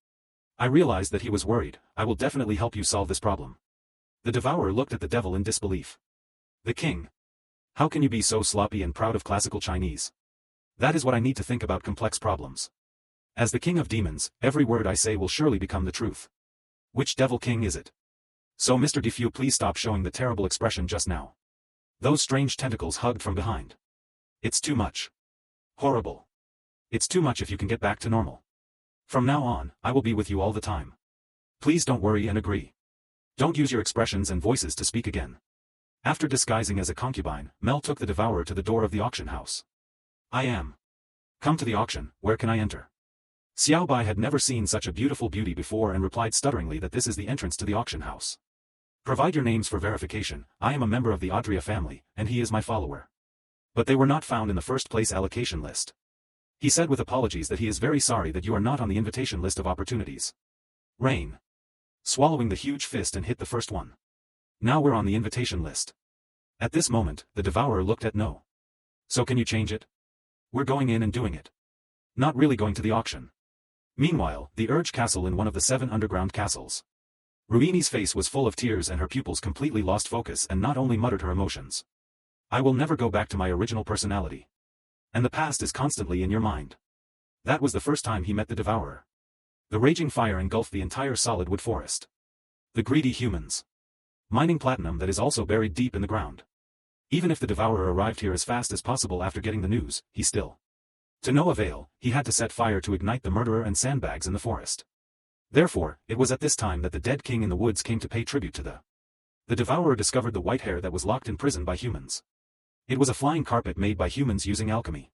I realized that he was worried. I will definitely help you solve this problem. The Devourer looked at the devil in disbelief. The king. How can you be so sloppy and proud of classical Chinese? That is what I need to think about complex problems. As the king of demons, every word I say will surely become the truth. Which devil king is it? So Mr. Defew, please stop showing the terrible expression just now. Those strange tentacles hugged from behind. It's too much. Horrible. It's too much if you can get back to normal. From now on, I will be with you all the time. Please don't worry and agree. Don't use your expressions and voices to speak again. After disguising as a concubine, Mel took the Devourer to the door of the auction house. I am. Come to the auction, where can I enter? Xiao Bai had never seen such a beautiful beauty before and replied stutteringly that this is the entrance to the auction house. Provide your names for verification. I am a member of the Adria family, and he is my follower. But they were not found in the first place allocation list. He said with apologies that he is very sorry that you are not on the invitation list of opportunities. Rain. Swallowing the huge fist and hit the first one. Now we're on the invitation list. At this moment, the Devourer looked at No. So can you change it? We're going in and doing it. Not really going to the auction. Meanwhile, the Urge Castle in one of the 7 underground castles. Ruini's face was full of tears and her pupils completely lost focus and not only muttered her emotions. I will never go back to my original personality. And the past is constantly in your mind. That was the first time he met the Devourer. The raging fire engulfed the entire solid wood forest. The greedy humans. Mining platinum that is also buried deep in the ground. Even if the Devourer arrived here as fast as possible after getting the news, he still. To no avail, he had to set fire to ignite the murderer and sandbags in the forest. Therefore, it was at this time that the dead king in the woods came to pay tribute to the Devourer discovered the white hair that was locked in prison by humans. It was a flying carpet made by humans using alchemy.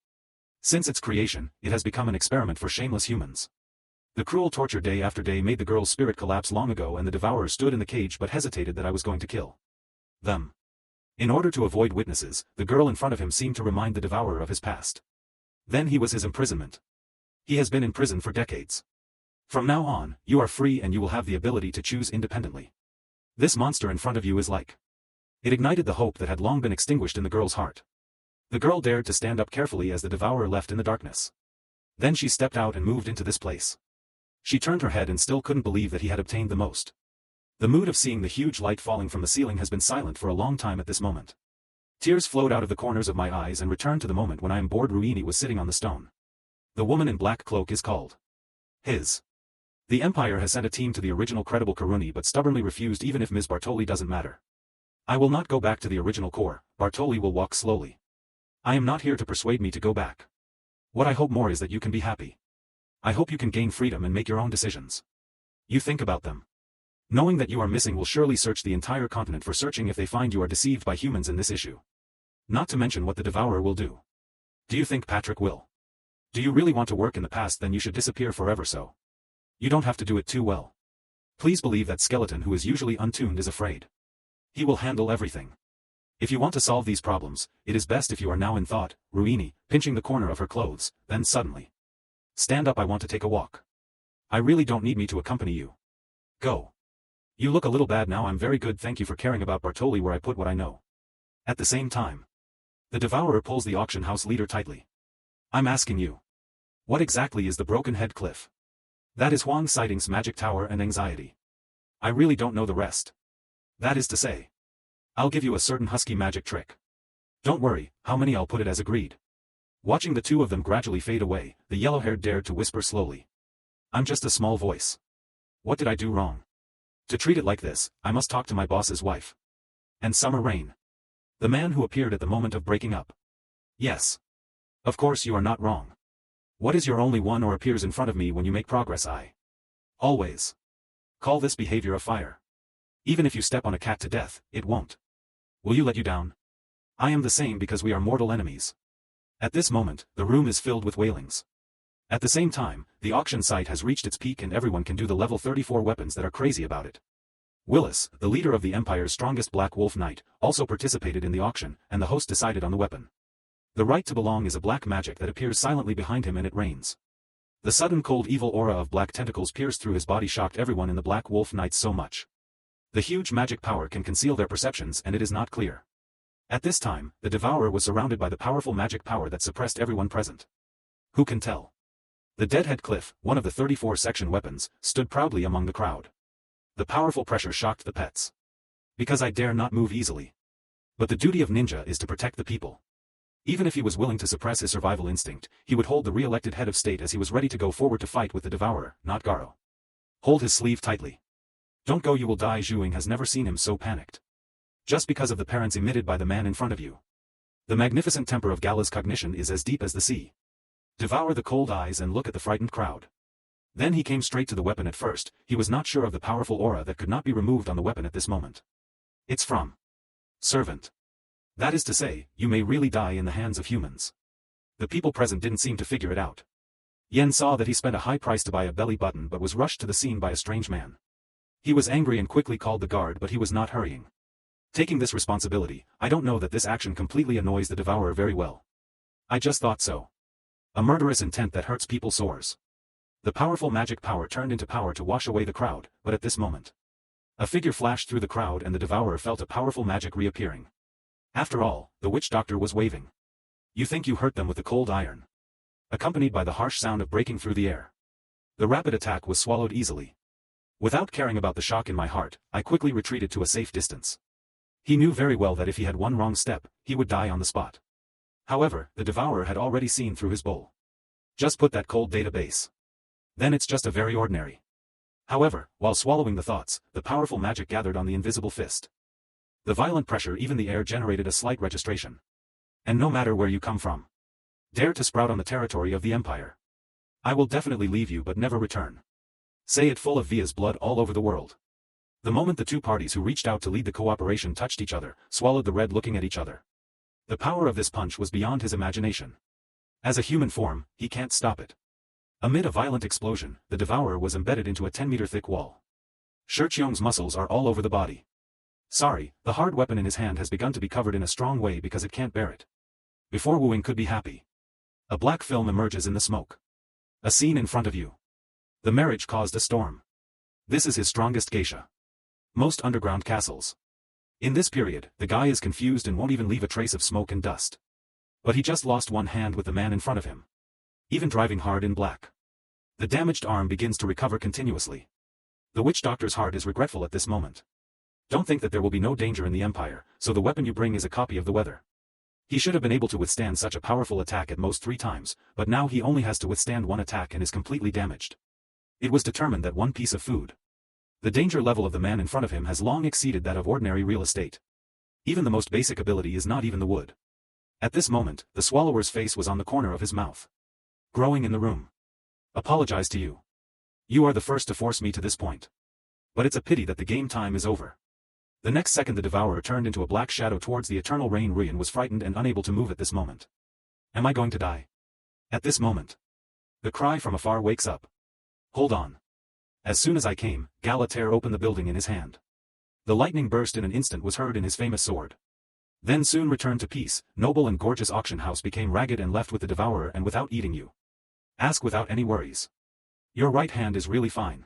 Since its creation, it has become an experiment for shameless humans. The cruel torture day after day made the girl's spirit collapse long ago, and the Devourer stood in the cage but hesitated that I was going to kill them. In order to avoid witnesses, the girl in front of him seemed to remind the Devourer of his past. Then he was his imprisonment. He has been in prison for decades. From now on, you are free and you will have the ability to choose independently. This monster in front of you is like. It ignited the hope that had long been extinguished in the girl's heart. The girl dared to stand up carefully as the devourer left in the darkness. Then she stepped out and moved into this place. She turned her head and still couldn't believe that he had obtained the most. The mood of seeing the huge light falling from the ceiling has been silent for a long time at this moment. Tears flowed out of the corners of my eyes and returned to the moment when I am bored. Ruini was sitting on the stone. The woman in black cloak is called his. The Empire has sent a team to the original credible Karuni but stubbornly refused even if Ms. Bartoli doesn't matter. I will not go back to the original core. Bartoli will walk slowly. I am not here to persuade me to go back. What I hope more is that you can be happy. I hope you can gain freedom and make your own decisions. You think about them. Knowing that you are missing will surely search the entire continent for searching if they find you are deceived by humans in this issue. Not to mention what the Devourer will do. Do you think Patrick will? Do you really want to work in the past? Then you should disappear forever. So you don't have to do it too well. Please believe that skeleton who is usually untuned is afraid. He will handle everything. If you want to solve these problems, it is best if you are now in thought. Ruini, pinching the corner of her clothes, then suddenly. Stand up, I want to take a walk. I really don't need me to accompany you. Go. You look a little bad now. I'm very good, thank you for caring about Bartoli where I put what I know. At the same time. The Devourer pulls the auction house leader tightly. I'm asking you. What exactly is the Broken Head Cliff? That is Huang Sightings' magic tower and anxiety. I really don't know the rest. That is to say. I'll give you a certain husky magic trick. Don't worry, how many I'll put it as agreed. Watching the two of them gradually fade away, the yellow-haired dared to whisper slowly. I'm just a small voice. What did I do wrong? To treat it like this, I must talk to my boss's wife. And Summer Rain. The man who appeared at the moment of breaking up. Yes. Of course you are not wrong. What is your only one or appears in front of me when you make progress? I always call this behavior a fire. Even if you step on a cat to death, it won't. Will you let you down? I am the same because we are mortal enemies. At this moment, the room is filled with wailings. At the same time, the auction site has reached its peak and everyone can do the level 34 weapons that are crazy about it. Willis, the leader of the Empire's strongest Black Wolf Knight, also participated in the auction, and the host decided on the weapon. The right to belong is a black magic that appears silently behind him and it rains. The sudden cold evil aura of black tentacles pierced through his body shocked everyone in the Black Wolf Knights so much. The huge magic power can conceal their perceptions and it is not clear. At this time, the Devourer was surrounded by the powerful magic power that suppressed everyone present. Who can tell? The Deadhead Cliff, one of the 34 section weapons, stood proudly among the crowd. The powerful pressure shocked the pets. Because I dare not move easily. But the duty of ninja is to protect the people. Even if he was willing to suppress his survival instinct, he would hold the re-elected head of state as he was ready to go forward to fight with the Devourer, not Garo. Hold his sleeve tightly. Don't go, you will die. Zhuing has never seen him so panicked. Just because of the parents emitted by the man in front of you. The magnificent temper of Gala's cognition is as deep as the sea. Devour the cold eyes and look at the frightened crowd. Then he came straight to the weapon. At first, he was not sure of the powerful aura that could not be removed on the weapon at this moment. It's from servant. That is to say, you may really die in the hands of humans. The people present didn't seem to figure it out. Yen saw that he spent a high price to buy a belly button but was rushed to the scene by a strange man. He was angry and quickly called the guard, but he was not hurrying. Taking this responsibility, I don't know that this action completely annoys the Devourer very well. I just thought so. A murderous intent that hurts people soars. The powerful magic power turned into power to wash away the crowd, but at this moment, a figure flashed through the crowd and the Devourer felt a powerful magic reappearing. After all, the witch doctor was waving. You think you hurt them with the cold iron. Accompanied by the harsh sound of breaking through the air. The rapid attack was swallowed easily. Without caring about the shock in my heart, I quickly retreated to a safe distance. He knew very well that if he had one wrong step, he would die on the spot. However, the Devourer had already seen through his bowl. Just put that cold database. Then it's just a very ordinary. However, while swallowing the thoughts, the powerful magic gathered on the invisible fist. The violent pressure, even the air, generated a slight registration. And no matter where you come from, dare to sprout on the territory of the Empire. I will definitely leave you but never return. Say it full of Via's blood all over the world. The moment the two parties who reached out to lead the cooperation touched each other, swallowed the red looking at each other. The power of this punch was beyond his imagination. As a human form, he can't stop it. Amid a violent explosion, the Devourer was embedded into a 10-meter thick wall. Shirkyong's muscles are all over the body. Sorry, the hard weapon in his hand has begun to be covered in a strong way because it can't bear it. Before Wuing could be happy. A black film emerges in the smoke. A scene in front of you. The marriage caused a storm. This is his strongest geisha. Most underground castles. In this period, the guy is confused and won't even leave a trace of smoke and dust. But he just lost one hand with the man in front of him. Even driving hard in black. The damaged arm begins to recover continuously. The witch doctor's heart is regretful at this moment. Don't think that there will be no danger in the Empire, so the weapon you bring is a copy of the weather. He should have been able to withstand such a powerful attack at most 3 times, but now he only has to withstand 1 attack and is completely damaged. It was determined that 1 piece of food. The danger level of the man in front of him has long exceeded that of ordinary real estate. Even the most basic ability is not even the wood. At this moment, the swallower's face was on the corner of his mouth. Growing in the room. Apologize to you. You are the first to force me to this point. But it's a pity that the game time is over. The next second the Devourer turned into a black shadow towards the eternal rain. Ruyan was frightened and unable to move at this moment. Am I going to die? At this moment. The cry from afar wakes up. Hold on. As soon as I came, Galater opened the building in his hand. The lightning burst in an instant was heard in his famous sword. Then soon returned to peace, noble and gorgeous auction house became ragged and left with the Devourer and without eating you. Ask without any worries. Your right hand is really fine.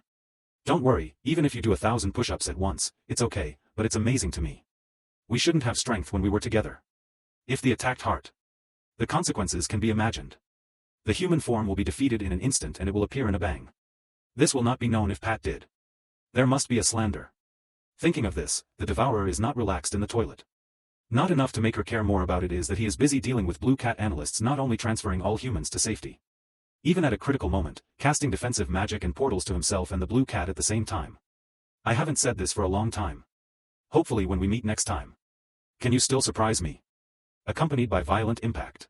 Don't worry, even if you do 1,000 push-ups at once, it's okay, but it's amazing to me. We shouldn't have strength when we were together. If the attacked heart. The consequences can be imagined. The human form will be defeated in an instant and it will appear in a bang. This will not be known if Pat did. There must be a slander. Thinking of this, the Devourer is not relaxed in the toilet. Not enough to make her care more about it is that he is busy dealing with Blue Cat analysts, not only transferring all humans to safety. Even at a critical moment, casting defensive magic and portals to himself and the Blue Cat at the same time. I haven't said this for a long time. Hopefully when we meet next time. Can you still surprise me? Accompanied by violent impact.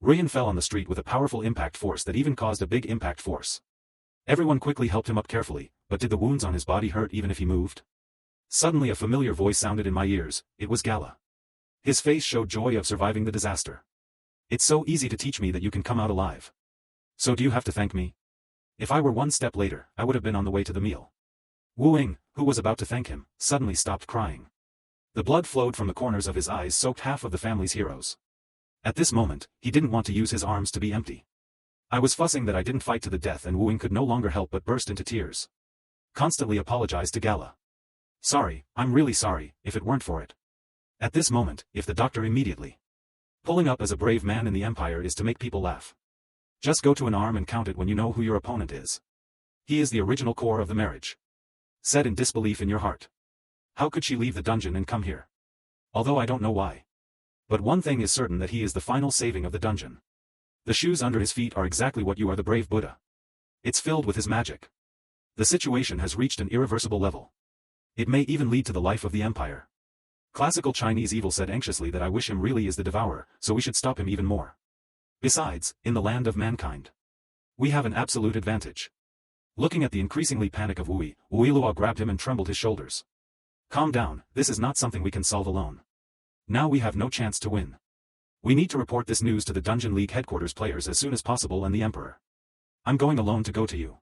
Ruyan fell on the street with a powerful impact force that even caused a big impact force. Everyone quickly helped him up carefully, but did the wounds on his body hurt even if he moved? Suddenly a familiar voice sounded in my ears. It was Gala. His face showed joy of surviving the disaster. It's so easy to teach me that you can come out alive. So do you have to thank me? If I were 1 step later, I would have been on the way to the meal. Wu Ying, who was about to thank him, suddenly stopped crying. The blood flowed from the corners of his eyes, soaked half of the family's heroes. At this moment, he didn't want to use his arms to be empty. I was fussing that I didn't fight to the death and Wu Ying could no longer help but burst into tears. Constantly apologized to Gala. Sorry, I'm really sorry, if it weren't for it. At this moment, if the doctor immediately. Pulling up as a brave man in the Empire is to make people laugh. Just go to an arm and count it when you know who your opponent is. He is the original core of the marriage. Said in disbelief in your heart. How could she leave the dungeon and come here? Although I don't know why. But one thing is certain, that he is the final saving of the dungeon. The shoes under his feet are exactly what you are, the brave Buddha. It's filled with his magic. The situation has reached an irreversible level. It may even lead to the life of the Empire. Classical Chinese evil said anxiously that I wish him really is the Devourer, so we should stop him even more. Besides, in the land of mankind, we have an absolute advantage. Looking at the increasingly panic of Wu Yilua grabbed him and trembled his shoulders. Calm down, this is not something we can solve alone. Now we have no chance to win. We need to report this news to the Dungeon League headquarters players as soon as possible and the Emperor. I'm going alone to go to you.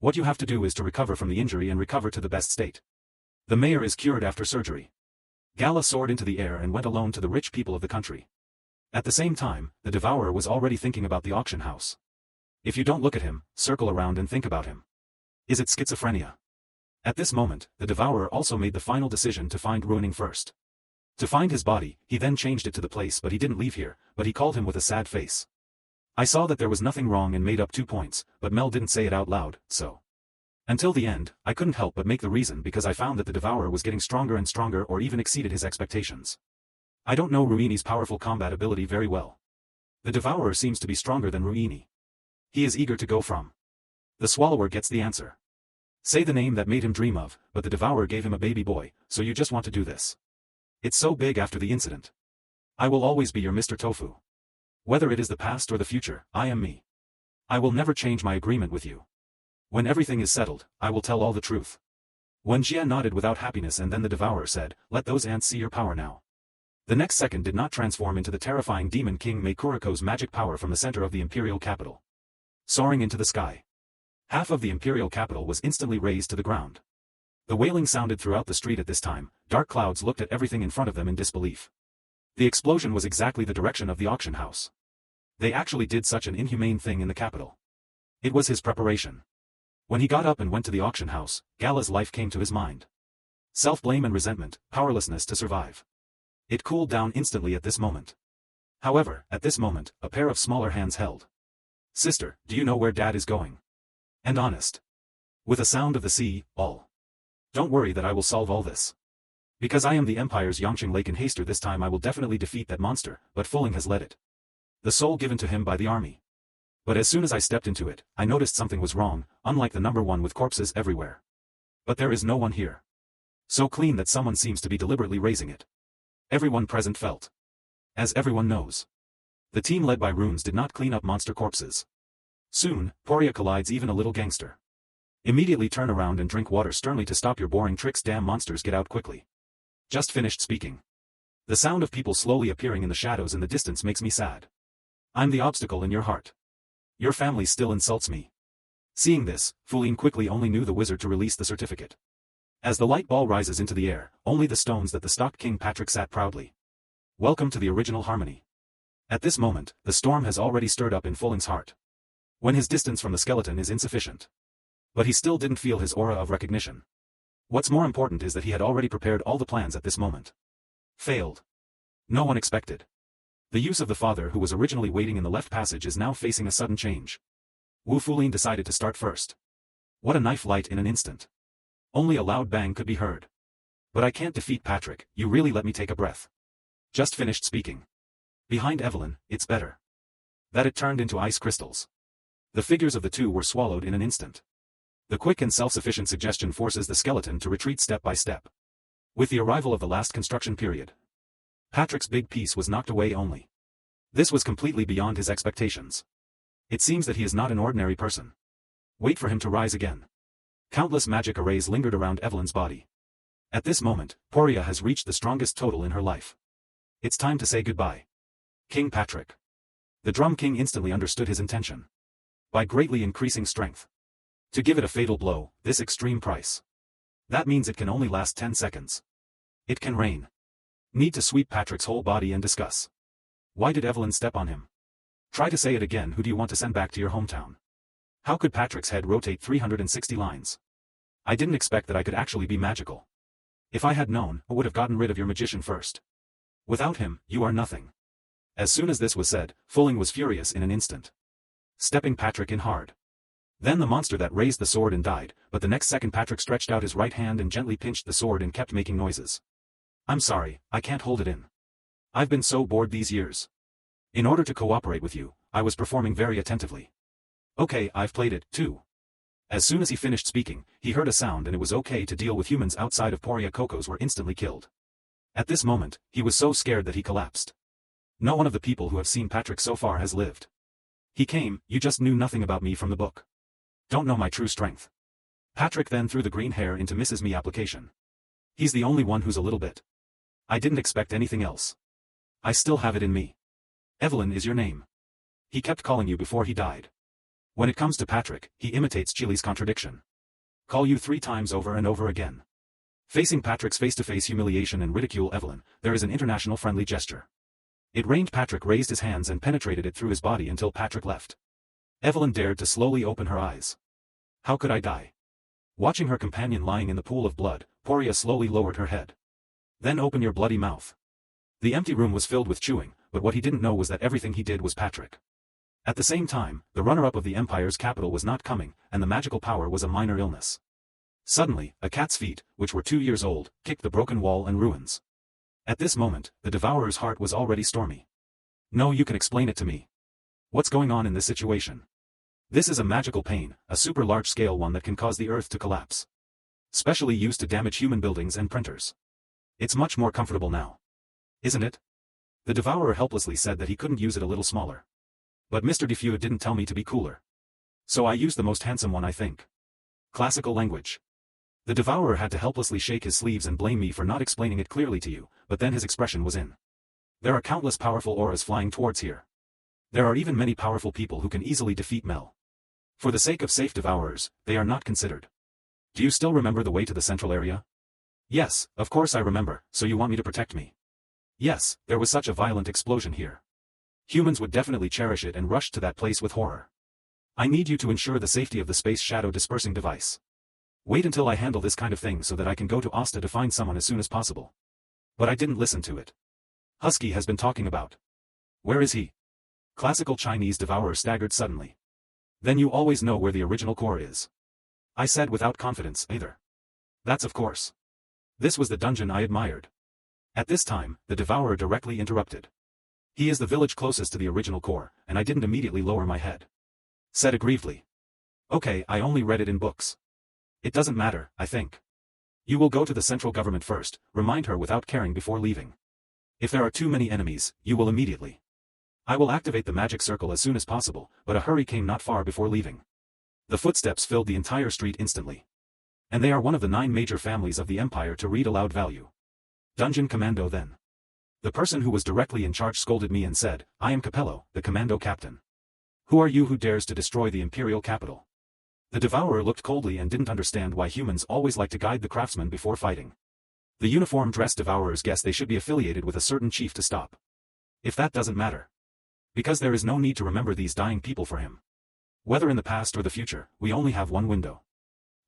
What you have to do is to recover from the injury and recover to the best state. The mayor is cured after surgery. Gala soared into the air and went alone to the rich people of the country. At the same time, the Devourer was already thinking about the auction house. If you don't look at him, circle around and think about him. Is it schizophrenia? At this moment, the Devourer also made the final decision to find Ruining first. To find his body, he then changed it to the place, but he didn't leave here, but he called him with a sad face. I saw that there was nothing wrong and made up 2 points, but Mel didn't say it out loud, so. Until the end, I couldn't help but make the reason because I found that the Devourer was getting stronger and stronger, or even exceeded his expectations. I don't know Ruini's powerful combat ability very well. The Devourer seems to be stronger than Ruini. He is eager to go from. The Swallower gets the answer. Say the name that made him dream of, but the Devourer gave him a baby boy, so you just want to do this. It's so big after the incident. I will always be your Mr. Tofu. Whether it is the past or the future, I am me. I will never change my agreement with you. When everything is settled, I will tell all the truth. When Jia nodded without happiness, and then the Devourer said, let those ants see your power now. The next second did not transform into the terrifying Demon King Meikuroko's magic power from the center of the imperial capital. Soaring into the sky. Half of the imperial capital was instantly razed to the ground. The wailing sounded throughout the street at this time. Dark clouds looked at everything in front of them in disbelief. The explosion was exactly the direction of the auction house. They actually did such an inhumane thing in the capital. It was his preparation. When he got up and went to the auction house, Gala's life came to his mind. Self-blame and resentment, powerlessness to survive. It cooled down instantly at this moment. However, at this moment, a pair of smaller hands held. Sister, do you know where Dad is going? And honest. With a sound of the sea, all. Don't worry that I will solve all this. Because I am the Empire's Yangqing Lake in Haster, this time I will definitely defeat that monster, but Fuling has led it. The soul given to him by the army. But as soon as I stepped into it, I noticed something was wrong, unlike the number one with corpses everywhere. But there is no one here. So clean that someone seems to be deliberately raising it. Everyone present felt. As everyone knows. The team led by Runes did not clean up monster corpses. Soon, Poria collides even a little gangster. Immediately turn around and drink water sternly to stop your boring tricks, damn monsters, get out quickly. Just finished speaking. The sound of people slowly appearing in the shadows in the distance makes me sad. I'm the obstacle in your heart. Your family still insults me. Seeing this, Fuling quickly only knew the wizard to release the certificate. As the light ball rises into the air, only the stones that the stock King Patrick sat proudly. Welcome to the original harmony. At this moment, the storm has already stirred up in Fuling's heart. When his distance from the skeleton is insufficient. But he still didn't feel his aura of recognition. What's more important is that he had already prepared all the plans at this moment. Failed. No one expected. The use of the father who was originally waiting in the left passage is now facing a sudden change. Wu Fulin decided to start first. What a knife light in an instant. Only a loud bang could be heard. But I can't defeat Patrick, you really let me take a breath. Just finished speaking. Behind Evelyn, it's better. That it turned into ice crystals. The figures of the two were swallowed in an instant. The quick and self-sufficient suggestion forces the skeleton to retreat step by step. With the arrival of the last construction period, Patrick's big piece was knocked away only. This was completely beyond his expectations. It seems that he is not an ordinary person. Wait for him to rise again. Countless magic arrays lingered around Evelyn's body. At this moment, Poria has reached the strongest total in her life. It's time to say goodbye. King Patrick. The Drum King instantly understood his intention. By greatly increasing strength. To give it a fatal blow, this extreme price. That means it can only last 10 seconds. It can rain. Need to sweep Patrick's whole body and discuss. Why did Evelyn step on him? Try to say it again. Who do you want to send back to your hometown? How could Patrick's head rotate 360 lines? I didn't expect that I could actually be magical. If I had known, I would have gotten rid of your magician first. Without him, you are nothing. As soon as this was said, Fuling was furious in an instant. Stepping Patrick in hard. Then the monster that raised the sword and died, but the next second Patrick stretched out his right hand and gently pinched the sword and kept making noises. I'm sorry, I can't hold it in. I've been so bored these years. In order to cooperate with you, I was performing very attentively. Okay, I've played it, too. As soon as he finished speaking, he heard a sound and it was okay to deal with humans outside of Poria. Cocos were instantly killed. At this moment, he was so scared that he collapsed. No one of the people who have seen Patrick so far has lived. He came, you just knew nothing about me from the book. Don't know my true strength. Patrick then threw the green hair into Mrs. Me application. He's the only one who's a little bit. I didn't expect anything else. I still have it in me. Evelyn is your name. He kept calling you before he died. When it comes to Patrick, he imitates Chili's contradiction. Call you 3 times over and over again. Facing Patrick's face-to-face humiliation and ridicule, Evelyn, there is an international friendly gesture. It rained. Patrick raised his hands and penetrated it through his body until Patrick left. Evelyn dared to slowly open her eyes. How could I die? Watching her companion lying in the pool of blood, Poria slowly lowered her head. Then open your bloody mouth. The empty room was filled with chewing, but what he didn't know was that everything he did was Patrick. At the same time, the runner-up of the Empire's capital was not coming, and the magical power was a minor illness. Suddenly, a cat's feet, which were 2 years old, kicked the broken wall and ruins. At this moment, the Devourer's heart was already stormy. No, you can explain it to me. What's going on in this situation? This is a magical pain, a super large-scale one that can cause the earth to collapse. Specially used to damage human buildings and printers. It's much more comfortable now. Isn't it? The Devourer helplessly said that he couldn't use it a little smaller. But Mr. Defew didn't tell me to be cooler. So I used the most handsome one, I think. Classical language. The Devourer had to helplessly shake his sleeves and blame me for not explaining it clearly to you, but then his expression was in. There are countless powerful auras flying towards here. There are even many powerful people who can easily defeat Mel. For the sake of safe Devourers, they are not considered. Do you still remember the way to the central area? Yes, of course I remember, so you want me to protect me? Yes, there was such a violent explosion here. Humans would definitely cherish it and rush to that place with horror. I need you to ensure the safety of the space shadow dispersing device. Wait until I handle this kind of thing so that I can go to Asta to find someone as soon as possible. But I didn't listen to it. Husky has been talking about. Where is he? Classical Chinese devourer staggered suddenly. Then you always know where the original core is. I said without confidence, either. That's of course. This was the dungeon I admired. At this time, the devourer directly interrupted. He is the village closest to the original core, and I didn't immediately lower my head. Said aggrievedly. Okay, I only read it in books. It doesn't matter, I think. You will go to the central government first, remind her without caring before leaving. If there are too many enemies, you will immediately. I will activate the magic circle as soon as possible, but a hurry came not far before leaving. The footsteps filled the entire street instantly. And they are one of the 9 major families of the Empire to read aloud value. Dungeon Commando then. The person who was directly in charge scolded me and said, I am Capello, the commando captain. Who are you who dares to destroy the imperial capital? The devourer looked coldly and didn't understand why humans always like to guide the craftsman before fighting. The uniform-dressed devourers guess they should be affiliated with a certain chief to stop. If that doesn't matter. Because there is no need to remember these dying people for him. Whether in the past or the future, we only have one window.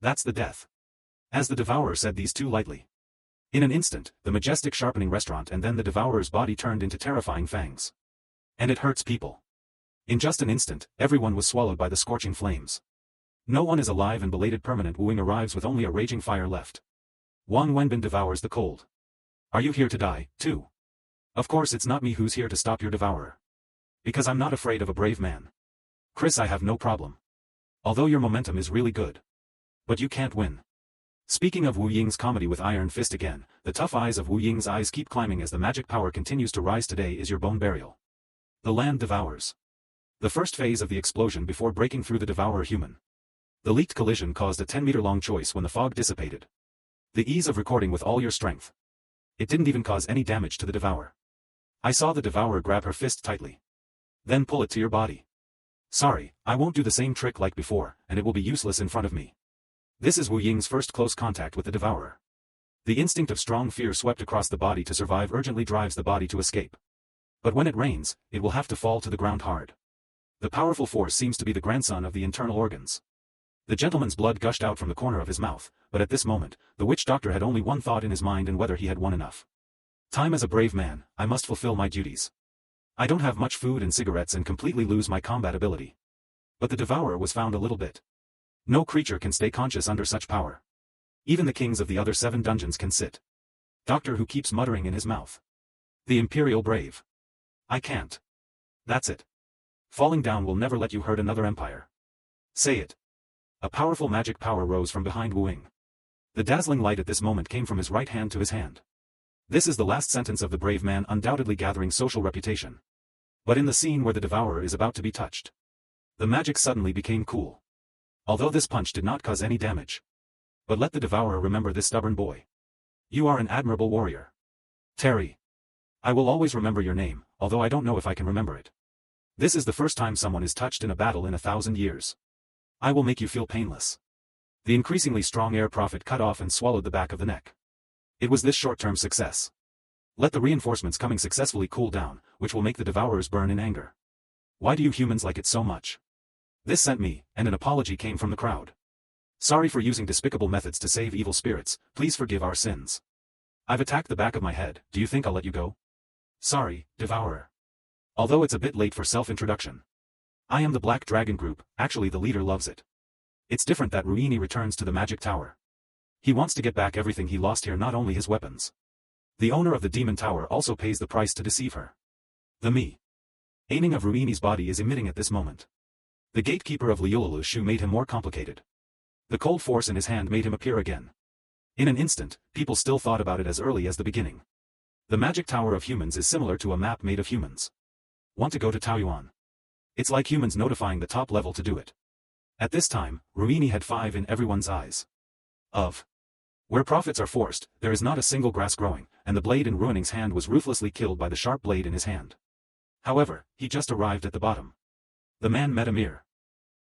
That's the death. As the devourer said these two lightly. In an instant, the majestic sharpening restaurant and then the devourer's body turned into terrifying fangs. And it hurts people. In just an instant, everyone was swallowed by the scorching flames. No one is alive and belated permanent wooing arrives with only a raging fire left. Wang Wenbin devours the cold. Are you here to die, too? Of course it's not me who's here to stop your devourer. Because I'm not afraid of a brave man. Chris, I have no problem. Although your momentum is really good. But you can't win. Speaking of Wu Ying's comedy with Iron Fist again, the tough eyes of Wu Ying's eyes keep climbing as the magic power continues to rise. Today is your bone burial. The land devours. The first phase of the explosion before breaking through the devourer human. The leaked collision caused a 10-meter-long choice when the fog dissipated. The ease of recording with all your strength. It didn't even cause any damage to the devourer. I saw the devourer grab her fist tightly. Then pull it to your body. Sorry, I won't do the same trick like before, and it will be useless in front of me. This is Wu Ying's first close contact with the devourer. The instinct of strong fear swept across the body to survive urgently drives the body to escape. But when it rains, it will have to fall to the ground hard. The powerful force seems to be the grandson of the internal organs. The gentleman's blood gushed out from the corner of his mouth, but at this moment, the witch doctor had only one thought in his mind and whether he had won enough. Time as a brave man, I must fulfill my duties. I don't have much food and cigarettes and completely lose my combat ability. But the devourer was found a little bit. No creature can stay conscious under such power. Even the kings of the other 7 dungeons can sit. Doctor who keeps muttering in his mouth. The imperial brave. I can't. That's it. Falling down will never let you hurt another empire. Say it. A powerful magic power rose from behind Wu Ying. The dazzling light at this moment came from his right hand to his hand. This is the last sentence of the brave man undoubtedly gathering social reputation. But in the scene where the devourer is about to be touched, the magic suddenly became cool. Although this punch did not cause any damage. But let the devourer remember this stubborn boy. You are an admirable warrior. Terry. I will always remember your name, although I don't know if I can remember it. This is the first time someone is touched in a battle in 1,000 years. I will make you feel painless. The increasingly strong air prophet cut off and swallowed the back of the neck. It was this short-term success. Let the reinforcements coming successfully cool down, which will make the devourers burn in anger. Why do you humans like it so much? This sent me, and an apology came from the crowd. Sorry for using despicable methods to save evil spirits, please forgive our sins. I've attacked the back of my head, do you think I'll let you go? Sorry, devourer. Although it's a bit late for self-introduction. I am the Black Dragon Group, actually the leader loves it. It's different that Ruini returns to the magic tower. He wants to get back everything he lost here, not only his weapons. The owner of the demon tower also pays the price to deceive her. The meaning of Ruini's body is emitting at this moment. The gatekeeper of Liulalu's shoe made him more complicated. The cold force in his hand made him appear again. In an instant, people still thought about it as early as the beginning. The magic tower of humans is similar to a map made of humans. Want to go to Taoyuan? It's like humans notifying the top level to do it. At this time, Ruini had 5 in everyone's eyes. Where profits are forced, there is not a single grass growing, and the blade in Ruining's hand was ruthlessly killed by the sharp blade in his hand. However, he just arrived at the bottom. The man met Amir.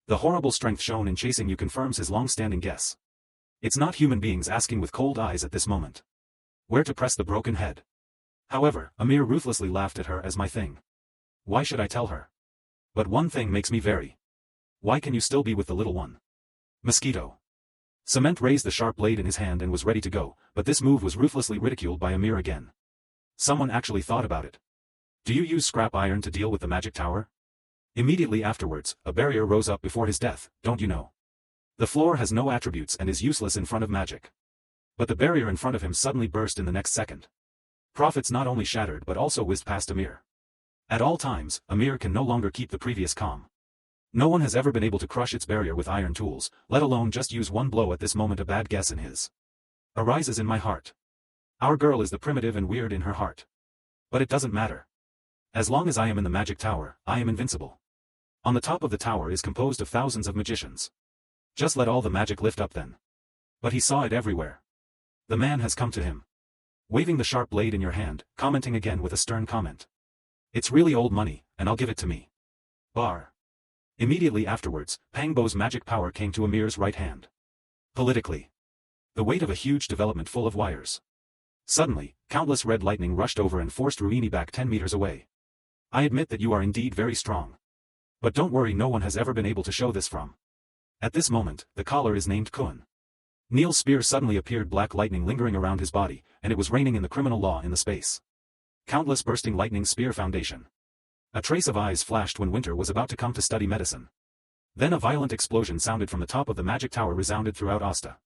The horrible strength shown in chasing you confirms his long-standing guess. It's not human beings asking with cold eyes at this moment. Where to press the broken head. However, Amir ruthlessly laughed at her as my thing. Why should I tell her? But one thing makes me very. Why can you still be with the little one? Mosquito. Cement raised the sharp blade in his hand and was ready to go, but this move was ruthlessly ridiculed by Amir again. Someone actually thought about it. Do you use scrap iron to deal with the magic tower? Immediately afterwards, a barrier rose up before his death, don't you know? The floor has no attributes and is useless in front of magic. But the barrier in front of him suddenly burst in the next second. Profits not only shattered but also whizzed past Amir. At all times, Amir can no longer keep the previous calm. No one has ever been able to crush its barrier with iron tools, let alone just use one blow at this moment. A bad guess in his arises in my heart. Our girl is the primitive and weird in her heart. But it doesn't matter. As long as I am in the magic tower, I am invincible. On the top of the tower is composed of thousands of magicians. Just let all the magic lift up then. But he saw it everywhere. The man has come to him. Waving the sharp blade in your hand, commenting again with a stern comment. It's really old money, and I'll give it to me. Bar. Immediately afterwards, Pangbo's magic power came to Amir's right hand. Politically. The weight of a huge development full of wires. Suddenly, countless red lightning rushed over and forced Ruini back 10 meters away. I admit that you are indeed very strong. But don't worry, no one has ever been able to show this from. At this moment, the caller is named Kun. Neil's spear suddenly appeared, black lightning lingering around his body, and it was raining in the criminal law in the space. Countless bursting lightning spear foundation. A trace of eyes flashed when Winter was about to come to study medicine. Then a violent explosion sounded from the top of the magic tower, resounded throughout Asta.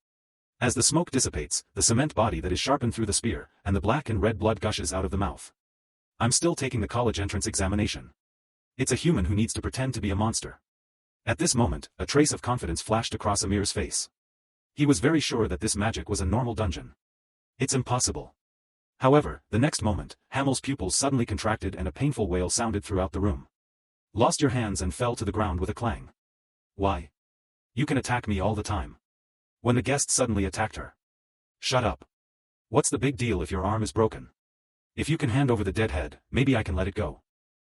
As the smoke dissipates, the cement body that is sharpened through the spear, and the black and red blood gushes out of the mouth. I'm still taking the college entrance examination. It's a human who needs to pretend to be a monster. At this moment, a trace of confidence flashed across Amir's face. He was very sure that this magic was a normal dungeon. It's impossible. However, the next moment, Hamel's pupils suddenly contracted and a painful wail sounded throughout the room. Lost your hands and fell to the ground with a clang. Why? You can attack me all the time. When the guest suddenly attacked her. Shut up. What's the big deal if your arm is broken? If you can hand over the dead head, maybe I can let it go.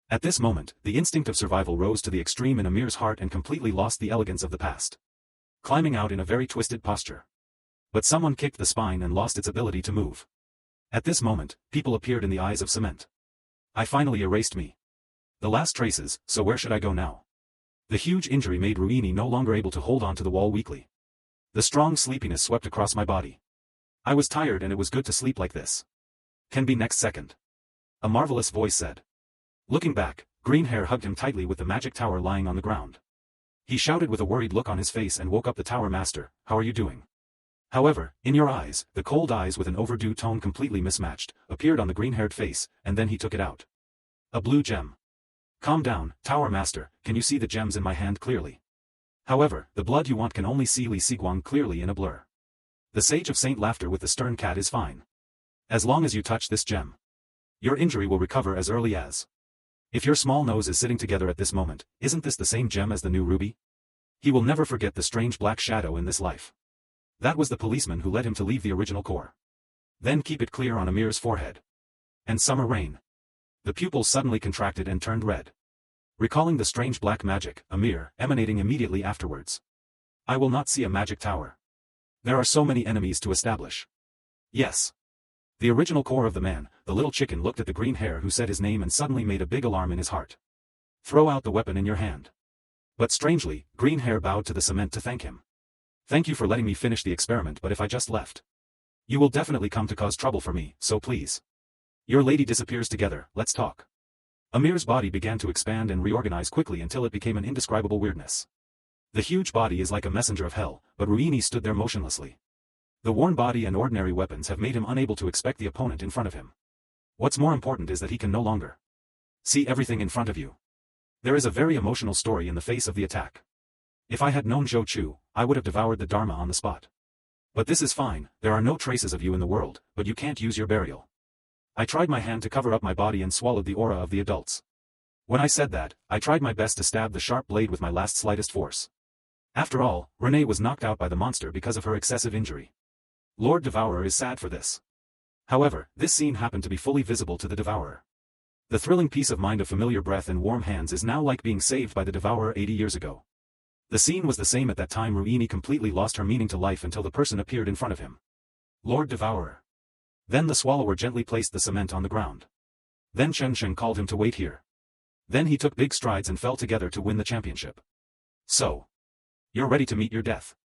At this moment, the instinct of survival rose to the extreme in Amir's heart and completely lost the elegance of the past. Climbing out in a very twisted posture. But someone kicked the spine and lost its ability to move. At this moment, people appeared in the eyes of Cement. I finally erased me. The last traces, so where should I go now? The huge injury made Ruini no longer able to hold on to the wall weakly. The strong sleepiness swept across my body. I was tired and it was good to sleep like this. Can be next second. A marvelous voice said. Looking back, Green Hair hugged him tightly with the magic tower lying on the ground. He shouted with a worried look on his face and woke up the tower master, how are you doing? However, in your eyes, the cold eyes with an overdue tone completely mismatched, appeared on the green-haired face, and then he took it out. A blue gem. Calm down, Tower Master, can you see the gems in my hand clearly? However, the blood you want can only see Li Siguang clearly in a blur. The Sage of Saint Laughter with the stern cat is fine. As long as you touch this gem. Your injury will recover as early as. If your small nose is sitting together at this moment, isn't this the same gem as the new ruby? He will never forget the strange black shadow in this life. That was the policeman who led him to leave the original core. Then keep it clear on Amir's forehead. And summer rain. The pupils suddenly contracted and turned red. Recalling the strange black magic, Amir, emanating immediately afterwards. I will not see a magic tower. There are so many enemies to establish. Yes. The original core of the man, the little chicken, looked at the green hair who said his name and suddenly made a big alarm in his heart. Throw out the weapon in your hand. But strangely, Green Hair bowed to the cement to thank him. Thank you for letting me finish the experiment, but if I just left, you will definitely come to cause trouble for me, so please. Your lady disappears together, let's talk. Amir's body began to expand and reorganize quickly until it became an indescribable weirdness. The huge body is like a messenger of hell, but Ruini stood there motionlessly. The worn body and ordinary weapons have made him unable to expect the opponent in front of him. What's more important is that he can no longer see everything in front of you. There is a very emotional story in the face of the attack. If I had known Zhou Chu, I would have devoured the Dharma on the spot. But this is fine, there are no traces of you in the world, but you can't use your burial. I tried my hand to cover up my body and swallowed the aura of the adults. When I said that, I tried my best to stab the sharp blade with my last slightest force. After all, Renee was knocked out by the monster because of her excessive injury. Lord Devourer is sad for this. However, this scene happened to be fully visible to the Devourer. The thrilling peace of mind of familiar breath and warm hands is now like being saved by the Devourer 80 years ago. The scene was the same at that time. Ruini completely lost her meaning to life until the person appeared in front of him. Lord Devourer. Then the Swallower gently placed the cement on the ground. Then Chen Shen called him to wait here. Then he took big strides and fell together to win the championship. So. You're ready to meet your death.